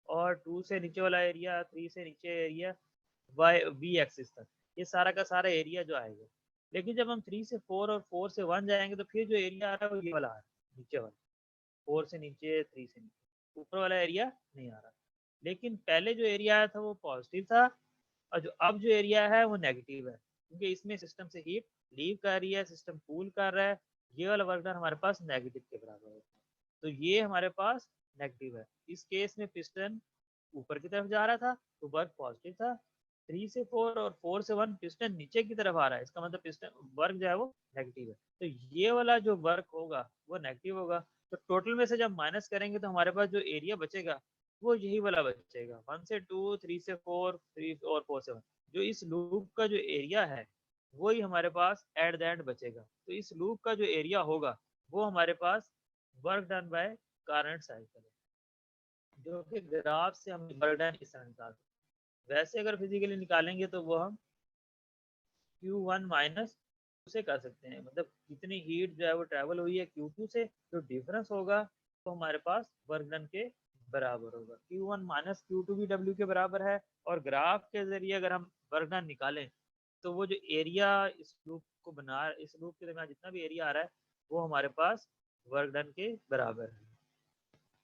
S1: और 2 से नीचे वाला एरिया, 3 से नीचे एरिया, v एक्सिस तक, ये सारा का सारा एरिया जो आएगा। लेकिन जब हम 3 से 4 और 4 से 1 जाएंगे तो फिर जो एरिया आ रहा है वो ये वाला आ रहा है, नीचे वाला, 4 से नीचे, 3 से नीचे, ऊपर वाला एरिया नहीं आ रहा। लेकिन पहले जो एरिया आया था वो पॉजिटिव था और जो अब जो एरिया है वो नेगेटिव है, क्योंकि इसमें सिस्टम से हीट लीव कर रही है, सिस्टम कूल कर रहा है। ये वाला वर्क डन हमारे पास नेगेटिव के बराबर होता है, तो ये हमारे पास नेगेटिव है। इस केस में पिस्टन ऊपर की तरफ जा रहा था तो वर्क पॉजिटिव था। 3 से 4 और 4 से 1 पिस्टन नीचे की तरफ आ रहा है, इसका मतलब पिस्टन वर्क जो है वो नेगेटिव है, तो ये वाला जो वर्क होगा वो नेगेटिव होगा। तो टोटल में से जब माइनस करेंगे तो हमारे पास जो एरिया बचेगा वो यही वाला बचेगा, 1 से 2, 3 से 4, 3 और 4 से 1। जो इस लूप का जो एरिया है वही हमारे पास एट द एंड बचेगा। तो इस लूप का जो एरिया होगा वो हमारे पास work done by current cycle है, जो कि ग्राफ से हम वर्क डन इस तरह निकाल सकते हैं। वैसे अगर फिजिकली निकालेंगे तो वो हम Q1 माइनस से कर सकते हैं, मतलब कितनी हीट जो है वो ट्रैवल हुई है Q2 से, जो डिफरेंस होगा तो हमारे पास वर्क डन के बराबर होगा। Q1 माइनस Q2 भी W के बराबर है, और ग्राफ के जरिए अगर हम वर्क डन निकालें तो वो जो एरिया इस लूप को बना, इस लूप के दरमियान जितना भी एरिया आ रहा है वो हमारे पास वर्क डन के बराबर है।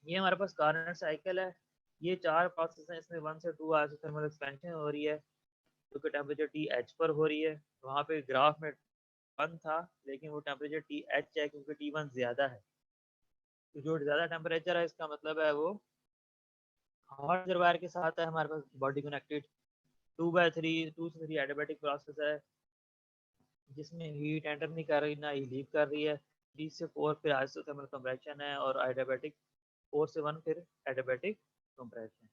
S1: ये हमारे पास करंट साइकिल है। ये 4 प्रोसेस हैं, इसमें 1 से 2 आइसोथर्मल एक्सपेंशन हो रही है जो कि टेम्परेचर TH पर हो रही है। वहाँ पे ग्राफ में 1 था लेकिन वो टेम्परेचर TH है क्योंकि T1 ज़्यादा है। तो जो ज़्यादा टेम्परेचर है इसका मतलब है वो हॉट रिजर्वायर के साथ है हमारे पास बॉडी कनेक्टेड। 2 से 3 एडियाबैटिक प्रोसेस है जिसमें हीट एंटर नहीं कर रही ना ही लीव कर रही है। 3 से 4 फिर आइसोथर्मल कंप्रेशन है, और एडियाबैटिक 4 से 1 फिर एडियाबैटिक कंप्रेशन है।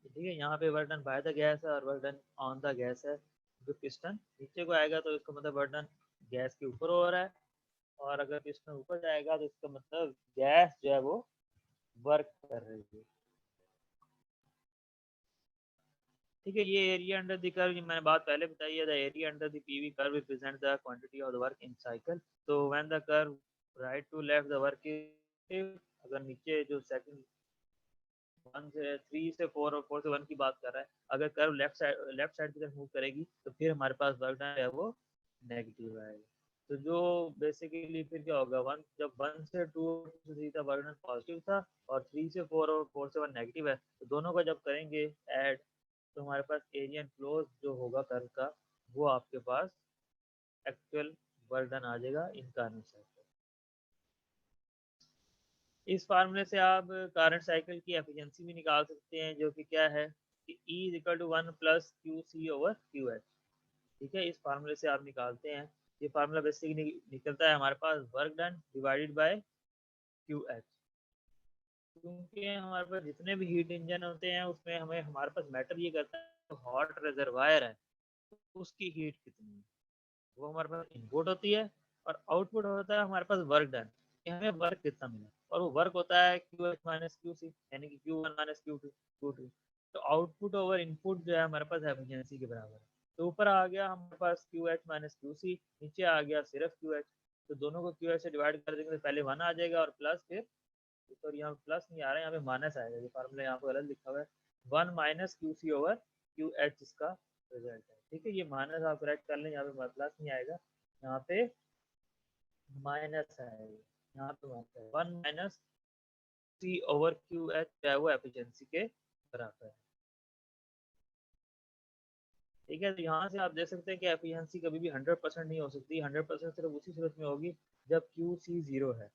S1: ठीक है, यहाँ पे work done by the gas है और work done on the gas है। जो पिस्टन नीचे को आएगा तो इसका मतलब वर्क डन गैस के ऊपर हो रहा है, और अगर पिस्टन ऊपर जाएगा तो इसका मतलब गैस जो है वो वर्क कर रही है। ठीक है, ये एरिया अंडर द कर्व मैंने बात पहले बताई है, the area under the PV curve represent the quantity of the work in cycle. तो when the curve right to left the work is, अगर नीचे जो सेकंड 1 से 3 से 4 और 4 से 1 की बात कर रहा है, अगर कर्व लेफ्ट साइड की तरफ मूव करेगी तो फिर हमारे पास वर्क डन है वो नेगेटिव आएगा। तो जो बेसिकली फिर क्या होगा, 1 जब 1 से 2 से 3 का वर्क डन पॉजिटिव था और 3 से 4 और 4 से 1 नेगेटिव है, तो दोनों का जब करेंगे ऐड तो हमारे पास एरिया क्लोज जो होगा कर्व का वो आपके पास एक्चुअल वर्क डन आ जाएगा इन कारण से। इस फार्मूले से आप करंट साइकिल की एफिशिएंसी भी निकाल सकते हैं, जो कि क्या है कि E is equal to 1 plus QC over QH। ठीक है, इस फार्मूले से आप निकालते हैं। ये फार्मूला बेसिकली निकलता है हमारे पास work done divided by QH, क्योंकि हमारे पास जितने भी हीट इंजन होते हैं उसमें हमें हमारे पास मैटर ये करता है हॉट रिजर्वायर है उसकी हीट कितनी है, वो हमारे पास इनपुट होती है, और आउटपुट होता है हमारे पास वर्क डन कि हमें वर्क कितना मिला, और वो वर्क होता है QH माइनस QC, यानी कि Q1 माइनस Q2। तो आउटपुट ओवर इनपुट जो है हमारे पास एफिशिएंसी के बराबर है। तो ऊपर आ गया हमारे पास QH माइनस QC, नीचे आ गया सिर्फ QH। तो दोनों को QH से डिवाइड कर देंगे तो पहले 1 आ जाएगा और प्लस फिर, तो यहाँ प्लस नहीं आ रहा है, यहाँ पे माइनस आएगा, ये फार्मूला यहाँ पे गलत लिखा हुआ है। 1 माइनस QC ओवर QH इसका रिजल्ट है। ठीक है, ये माइनस आप करेक्ट कर लें, यहाँ पे प्लस नहीं आएगा, यहाँ पे माइनस आएगा, यहाँ पे minus 1 minus C over QH जो है वो एफिशिएंसी के बराबर है। ठीक है, तो यहाँ से आप देख सकते हैं कि एफिशिएंसी कभी भी 100% नहीं हो सकती। 100% सिर्फ उसी सूरत में होगी जब QC 0 है।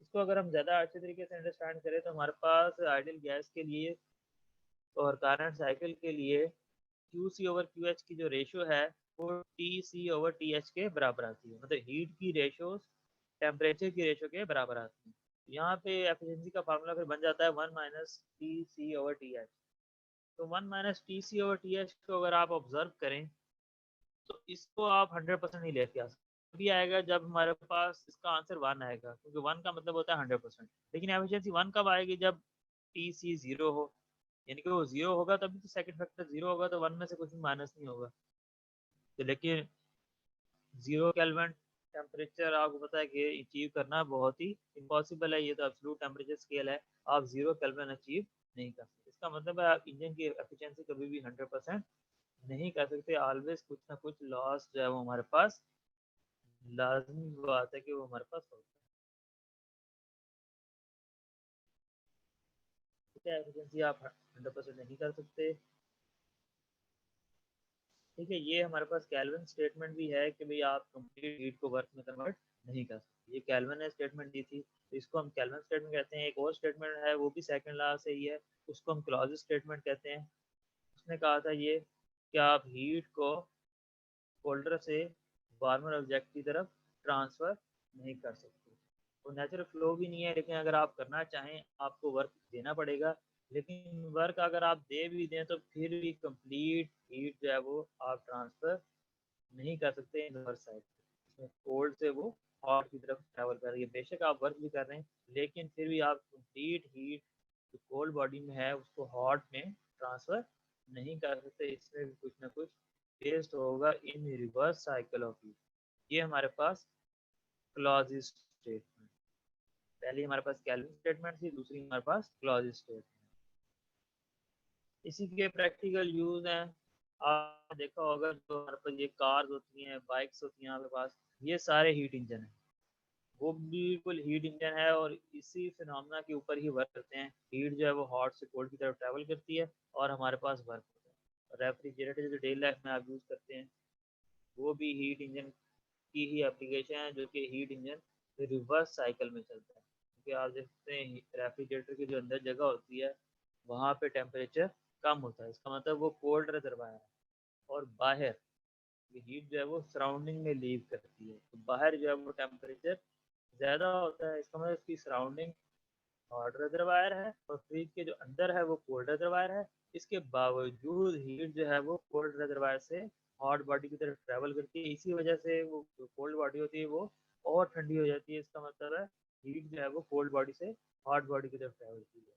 S1: इसको अगर हम ज़्यादा अच्छे तरीके से अंडरस्टैंड करें तो हमारे पास आइडियल गैस के लिए और करंट साइकिल के लिए QC ओवर QH की जो रेशियो है वो TC ओवर TH के बराबर आती है, मतलब हीट की रेशियो टेम्परेचर की रेशियो के बराबर आती है। यहाँ पे एफिशिएंसी का फार्मूला फिर बन जाता है 1 माइनस TC ओवर TH। तो 1 माइनस TC ओवर TH को अगर आप ऑब्जर्व करें तो इसको आप 100% नहीं लेके आ सकते, भी आएगा जब हमारे पास इसका आंसर 1 आएगा, क्योंकि 1 का मतलब होता है 100%। लेकिन एफिशिएंसी 1 कब आएगी, जब TC 0 हो। यानी कि वो 0 होगा तभी तो सेकंड फैक्टर 0 होगा, तो 1 में से कुछ भी माइनस नहीं होगा। तो लेकिन 0 केल्विन टेम्परेचर आपको पता है कि अचीव करना बहुत ही इम्पॉसिबल है। ये तो एब्सोल्यूट टेम्परेचर स्केल है, आप 0 केल्विन अचीव नहीं कर सकते। इसका मतलब है आप इंजन की एफिशिएंसी कभी भी 100% नहीं कर सकते। ऑलवेज कुछ ना कुछ लॉस जो है वो हमारे पास लाजमी बात है कि वो हमारे पास होता है। एफिशिएंसी आप 100% नहीं कर सकते। ठीक है, ये हमारे पास कैल्विन स्टेटमेंट भी है कि भाई आप कंप्लीट हीट को वर्क में कन्वर्ट नहीं कर सकते। ये कैल्विन ने स्टेटमेंट दी थी, तो इसको हम कैल्विन स्टेटमेंट कहते हैं। एक और स्टेटमेंट है, वो भी सेकंड लॉ से ही है, उसको हम क्लॉज स्टेटमेंट कहते हैं। उसने कहा था ये कि आप हीट को कोल्डर से वार्मर ऑब्जेक्ट की तरफ ट्रांसफ़र नहीं कर सकते। वो नेचुरल फ्लो भी नहीं है, लेकिन अगर आप करना चाहें आपको वर्क देना पड़ेगा। लेकिन वर्क अगर आप दे भी दें तो फिर भी कंप्लीट हीट जो है वो आप ट्रांसफ़र नहीं कर सकते इन रिवर्स साइड। इसमें कोल्ड से वो हॉट की तरफ ट्रैवल कर रही है। बेशक आप वर्क भी कर रहे हैं, लेकिन फिर भी आप कंप्लीट हीट जो कोल्ड बॉडी में है उसको हॉट में ट्रांसफ़र नहीं कर सकते। इसमें भी कुछ ना कुछ वेस्ट होगा इन रिवर्स साइकिल ऑफ हीट। ये हमारे पास क्लॉज स्टेटमेंट, पहले हमारे पास कैल्विन स्टेटमेंट थी, दूसरी हमारे पास क्लॉज स्टेटमेंट। इसी के प्रैक्टिकल यूज हैं। आप देखा होगा जो हमारे पास ये कार्स होती हैं, बाइक्स होती हैं हमारे पास, ये सारे हीट इंजन हैं। वो बिल्कुल हीट इंजन है और इसी फिनोमेना के ऊपर ही वर्क करते हैं। हीट जो है वो हॉट से कोल्ड की तरफ ट्रैवल करती है और हमारे पास वर्क होता है। रेफ्रिजरेटर जो डेली लाइफ में आप यूज़ करते हैं वो भी हीट इंजन की ही एप्लीकेशन है, जो कि हीट इंजन रिवर्स साइकिल में चलता है। क्योंकि आप देखते हैं रेफ्रिजरेटर की जो अंदर जगह होती है वहाँ पे टेम्परेचर कम होता है, इसका मतलब वो कोल्ड रिजर्वायर है। और बाहर ये हीट जो है वो सराउंडिंग में लीव करती है, तो बाहर जो है वो टेम्परेचर ज़्यादा होता है, इसका मतलब इसकी सराउंडिंग हॉट रिजर्वायर है और फ्रिज के जो अंदर है वो कोल्ड रिजर्वायर है। इसके बावजूद हीट जो है वो कोल्ड रिजर्वायर से हॉट बॉडी की तरफ ट्रैवल करती है। इसी वजह से वो जो कोल्ड बॉडी होती है वो और ठंडी हो जाती है। इसका मतलब है हीट जो है वो कोल्ड बॉडी से हॉट बॉडी की तरफ ट्रैवल की है।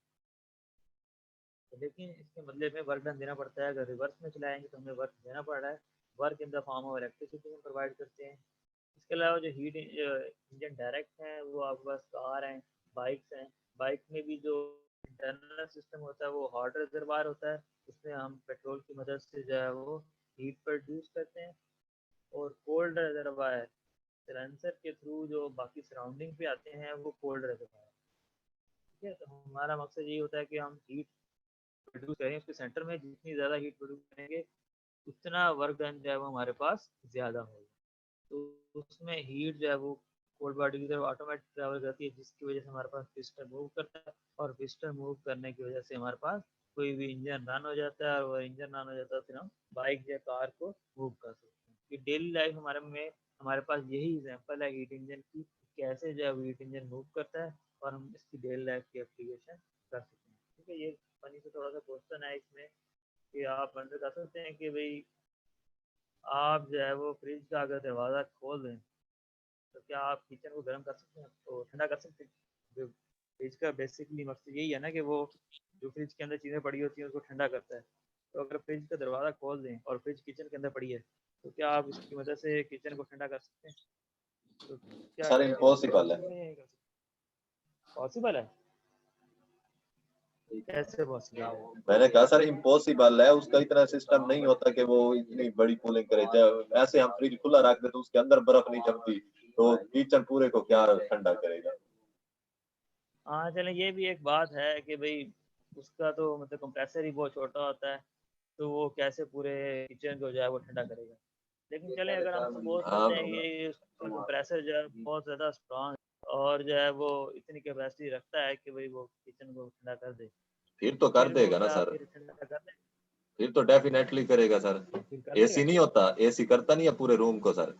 S1: लेकिन इसके बदले में वर्क डन देना पड़ता है। अगर रिवर्स में चलाएंगे तो हमें वर्क देना पड़ रहा है। Work in the form of electricity हम प्रोवाइड करते हैं। इसके अलावा जो हीट इंजन डायरेक्ट हैं वो आपके पास कार हैं, बाइक्स हैं। बाइक में भी जो इंटरनल सिस्टम होता है वो हॉट रिजर्वायर होता है, उसमें हम पेट्रोल की मदद से जो है वो हीट प्रोड्यूस करते हैं। और कोल्ड रिजर्वायर सेंसर के थ्रू जो बाकी सराउंडिंग पे आते हैं वो कोल्ड रिजर्वायर। ठीक है, तो हमारा मकसद यही होता है कि हम हीट प्रोड्यूस करें उसके सेंटर में। जितनी ज़्यादा हीट प्रोड्यूस करेंगे उतना वर्क डन जो है वो हमारे पास ज़्यादा होगा। तो उसमें हीट जो है वो कोल्ड बॉडी की तरफ ऑटोमेटिक ट्रैवल करती है, जिसकी वजह से हमारे पास पिस्टन मूव करता है और पिस्टन मूव करने की वजह से हमारे पास कोई भी इंजन रन हो जाता है। और इंजन रन हो जाता है फिर हम बाइक या कार को मूव कर सकते हैं। कि डेली लाइफ हमारे में हमारे पास यही एग्जांपल है हीट इंजन की, कैसे जो है हीट इंजन मूव करता है और हम इसकी डेली लाइफ की एप्लीकेशन कर सकते हैं। ठीक है, ये फनी से थोड़ा सा क्वेश्चन है इसमें कि आप आंसर कर सकते हैं कि भाई आप जो है वो फ्रिज का अगर दरवाज़ा खोल दें तो क्या आप किचन को गर्म कर सकते हैं, तो ठंडा कर सकते हैं? जो फ्रिज का बेसिकली मकसद यही है ना कि वो जो फ्रिज के अंदर चीज़ें पड़ी होती हैं उसको ठंडा करता है। तो अगर फ्रिज का दरवाज़ा खोल दें और फ्रिज किचन के अंदर पड़ी है तो क्या आप इसकी मदद से किचन को ठंडा कर सकते हैं? तो क्या
S2: सर
S1: करेंगे?
S2: इम्पॉसिबल है।
S1: नहीं कर सकते। पॉसिबल है? कैसे पॉसिबल है?
S2: मैंने कहा सर इम्पॉसिबल है, उसका इतना सिस्टम नहीं होता कि वो इतनी बड़ी कूलिंग करे। जब ऐसे हम फ्रिज खुला रख दे तो उसके अंदर बर्फ नहीं जमती, तो किचन पूरे को क्या ठंडा करेगा।
S1: हाँ चलें, ये भी एक बात है कि भाई उसका तो मतलब कंप्रेसर ही बहुत छोटा होता है, तो वो कैसे पूरे किचन को जो है वो ठंडा करेगा। लेकिन चलें, अगर हम सपोज करते हैं
S2: हाँ
S1: कि उसका कंप्रेसर जो है बहुत ज़्यादा स्ट्रॉन्ग और जो है वो इतनी कैपेसिटी रखता है कि भाई वो किचन को ठंडा कर दे,
S2: फिर
S1: तो
S2: तो कर
S1: फिर वो
S2: देगा ना
S1: क्या
S2: सर,
S1: फिर ठंडा कर दे?
S2: फिर तो डेफिनेटली करेगा सर।
S1: फिर कर
S2: एसी
S1: देगा?
S2: नहीं होता, एसी करता नहीं है पूरे रूम को सर।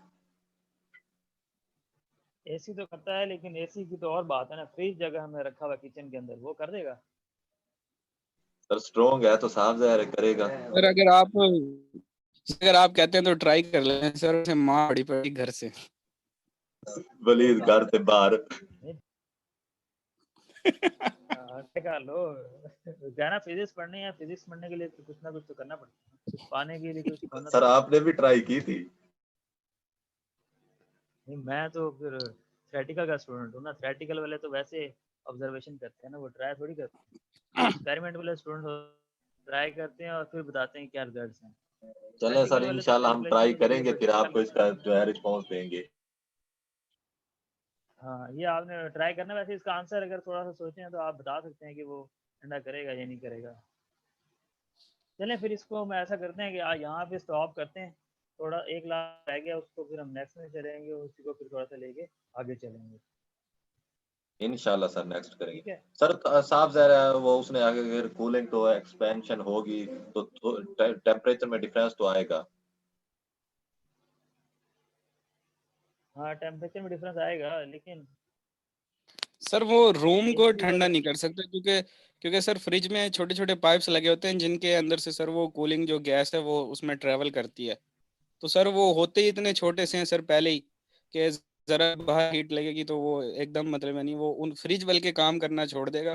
S1: एसी तो करता है, लेकिन एसी की तो और बात है ना, फ्रिज जगह हमें रखा हुआ किचन के अंदर, वो कर देगा?
S2: सर स्ट्रॉन्ग है तो साफ जाहिर है करेगा।
S4: सर अगर आप कहते हैं तो ट्राई कर लें सर, उसे माँ बड़ी पड़ी घर से।
S2: वलीद घर से बाहर।
S1: कर लो जाना फिजिक्स पढ़नी है, फिजिक्स पढ़ने के लिए तो कुछ ना कुछ तो करना पड़ता है, पाने के लिए कुछ होना
S2: सर आपने भी ट्राई की थी?
S1: नहीं, मैं तो फिर थ्योरेटिकल का स्टूडेंट हूँ ना, थ्योरेटिकल वाले तो वैसे ऑब्जर्वेशन करते हैं ना, वो ट्राई थोड़ी करते हैं। एक्सपेरिमेंट वाले स्टूडेंट ट्राई करते हैं और फिर बताते हैं क्या रिजल्ट्स हैं।
S2: चलें सर,
S1: प्रैक्टिकल वाले तो
S2: इंशाल्लाह हम ट्राई
S1: कैलकुलेशन के लिए
S2: करेंगे, फिर
S1: प्रैक्टिकल।
S2: आपको इसका जो है रिस्पॉन्स देंगे।
S1: हाँ, ये आपने ट्राई करना। वैसे इसका आंसर अगर थोड़ा सा सोचें तो आप बता सकते हैं कि वो ठंडा करेगा या नहीं करेगा। चलें फिर इसको हम ऐसा करते हैं कि यहाँ पे स्टॉप करते हैं, थोड़ा एक लाख रह गया उसको फिर हम नेक्स्ट में चलेंगे, उसी को फिर थोड़ा सा लेके आगे चलेंगे।
S2: इंशाल्लाह सर नेक्स्ट करेंगे।
S1: ठीक है।
S2: सर साफ ज़ाहिर है वो उसने आगे अगर कूलिंग तो एक्सपेंशन होगी तो टेम्परेचर में डिफरेंस तो आएगा।
S1: हाँ, टेम्परेचर में डिफरेंस आएगा, लेकिन
S2: सर वो रूम को
S1: एसी
S2: ठंडा
S1: वाले
S2: नहीं कर सकते क्योंकि क्योंकि सर फ्रिज में छोटे छोटे पाइप्स लगे होते हैं जिनके अंदर से सर वो कूलिंग जो गैस है वो उसमें ट्रेवल करती है। तो सर वो होते ही इतने छोटे से हैं सर पहले ही कि जरा बाहर हीट लगेगी तो वो एकदम मतलब नहीं वो उन फ्रिज बल्कि काम करना छोड़ देगा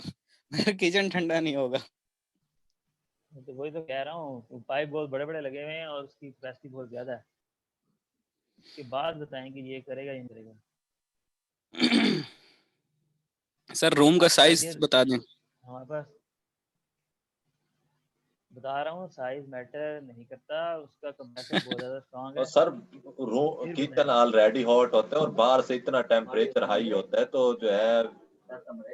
S2: मगर किचन ठंडा नहीं होगा।
S1: तो वही तो कह रहा हूँ, पाइप बहुत बड़े बड़े लगे हुए हैं और उसकी कैपेसिटी बहुत ज़्यादा है। उसके बाद बताएं कि ये करेगा या नहीं करेगा।
S2: सर रूम का
S1: आपका
S2: साइज
S1: ये
S2: बता दें।
S1: हमारे पास बता रहा हूँ, साइज मैटर नहीं करता, उसका कंप्रेसर बहुत ज़्यादा स्ट्रॉन्ग
S2: और
S1: है।
S2: सर
S1: फिर
S2: किचन
S1: बताएं।
S2: ऑलरेडी हॉट होता है और बाहर से इतना टेम्परेचर हाई होता है तो जो है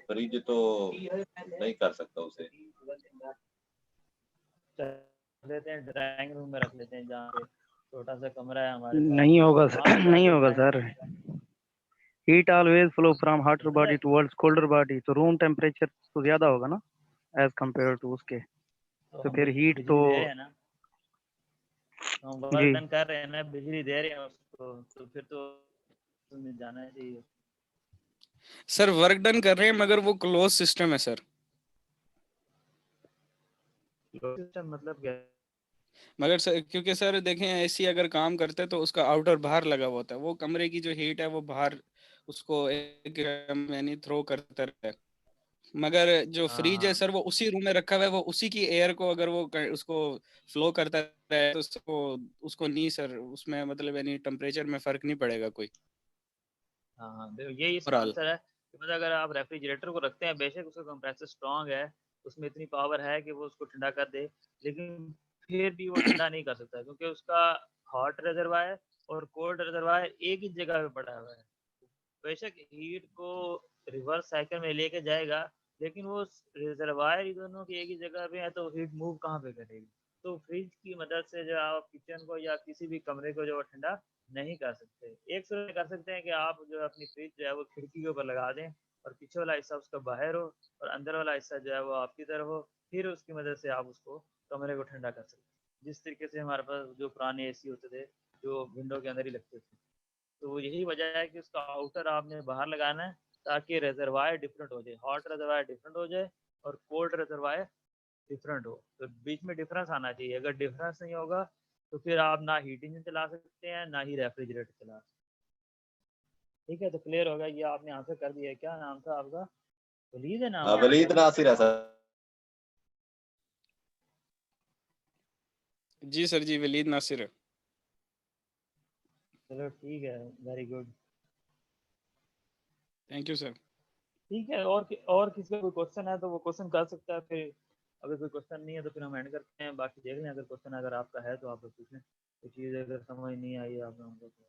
S2: फ्रिज तो नहीं कर सकता उसे।
S1: चल लेते हैं, ड्राइंग रूम में रख लेते हैं, जहाँ पे छोटा सा कमरा है हमारे पास,
S3: नहीं होगा
S1: वहाँ पे
S3: नहीं
S1: जाके
S3: होगा
S1: drawing.
S3: Sir. Heat always flow from hotter body towards colder body, तो रूम टेम्परेचर तो ज्यादा होगा ना एज कम्पेयर टू उसके।
S1: तो
S3: तो
S1: हम
S3: फिर हीट तो
S1: बिजली दे रहे हैं ना, तो हम वर्क
S3: जी
S1: डन कर रहे हैं ना, बिजली दे रहे हैं उसको, तो फिर तो उसमें जाना चाहिए।
S2: सर वर्क डन कर रहे हैं मगर वो क्लोज सिस्टम है सर।
S1: सिस्टम मतलब क्या?
S2: मगर सर क्योंकि सर देखें एसी अगर काम करता है तो उसका आउटर बाहर लगा हुआ होता है, वो कमरे की जो हीट है वो बाहर उसको एक यानी थ्रो करता रहता है। मगर जो
S1: हाँ
S2: फ्रिज है
S1: हाँ।
S2: सर वो उसी रूम में रखा हुआ है, वो उसी की एयर को अगर वो उसको फ्लो करता रहे तो उसको उसको नहीं सर उसमें मतलब यानी टेम्परेचर में फर्क नहीं पड़ेगा कोई
S1: हाँ हाँ, देखो यही इसका
S2: ओवरऑल।
S1: आंसर है कि मतलब अगर आप रेफ्रिजरेटर को रखते हैं, बेशक उसका कंप्रेसर स्ट्रांग है, उसमें इतनी पावर है कि वो उसको ठंडा कर दे, लेकिन फिर भी वो ठंडा नहीं कर सकता, क्योंकि उसका हॉट रिजर्वायर और कोल्ड रिजर्वायर एक ही जगह पे पड़ा हुआ है। बेशक हीट को रिवर्स साइकिल में लेके जाएगा, लेकिन वो रिजर्वायर ही दोनों की एक ही जगह पे है, तो हीट मूव कहाँ पे करेगी? तो फ्रिज की मदद से जो आप किचन को या किसी भी कमरे को जो है ठंडा नहीं कर सकते। एक सूरत कर सकते हैं कि आप जो है अपनी फ्रिज जो है वो खिड़की के ऊपर लगा दें और पीछे वाला हिस्सा उसका बाहर हो और अंदर वाला हिस्सा जो है वो आपकी तरफ हो, फिर उसकी मदद से आप उसको कमरे को ठंडा कर सकते हैं। जिस तरीके से हमारे पास जो पुराने एसी होते थे, जो विंडो के अंदर ही लगते थे, तो यही वजह है कि उसका आउटर आपने बाहर लगाना है, ताकि रिजर्वायर डिफरेंट हो जाए, हॉट रिजर्वायर डिफरेंट हो जाए और कोल्ड रिजर्वायर डिफरेंट हो, तो बीच में डिफरेंस आना चाहिए। अगर डिफरेंस नहीं होगा तो फिर आप ना हीट इंजन चला सकते हैं ना ही रेफ्रिजरेटर चला सकते हैं। ठीक है, तो क्लियर होगा। ये आपने आंसर कर दिया। क्या नाम था आपका? वलीद है नाम
S2: हाँ
S1: आपका?
S2: वलीद नासिर है सर। जी सर जी वलीद नासिर है।
S1: चलो ठीक है, very good.
S2: Thank you sir.
S1: ठीक है, और किसी का कोई क्वेश्चन है तो वो क्वेश्चन कर सकता है। फिर अगर कोई क्वेश्चन नहीं है तो फिर हम एंड करते हैं। बाकी देख लें, अगर क्वेश्चन अगर आपका है तो आप पूछ लें। कोई चीज़ अगर समझ नहीं आई आप लोगों को तो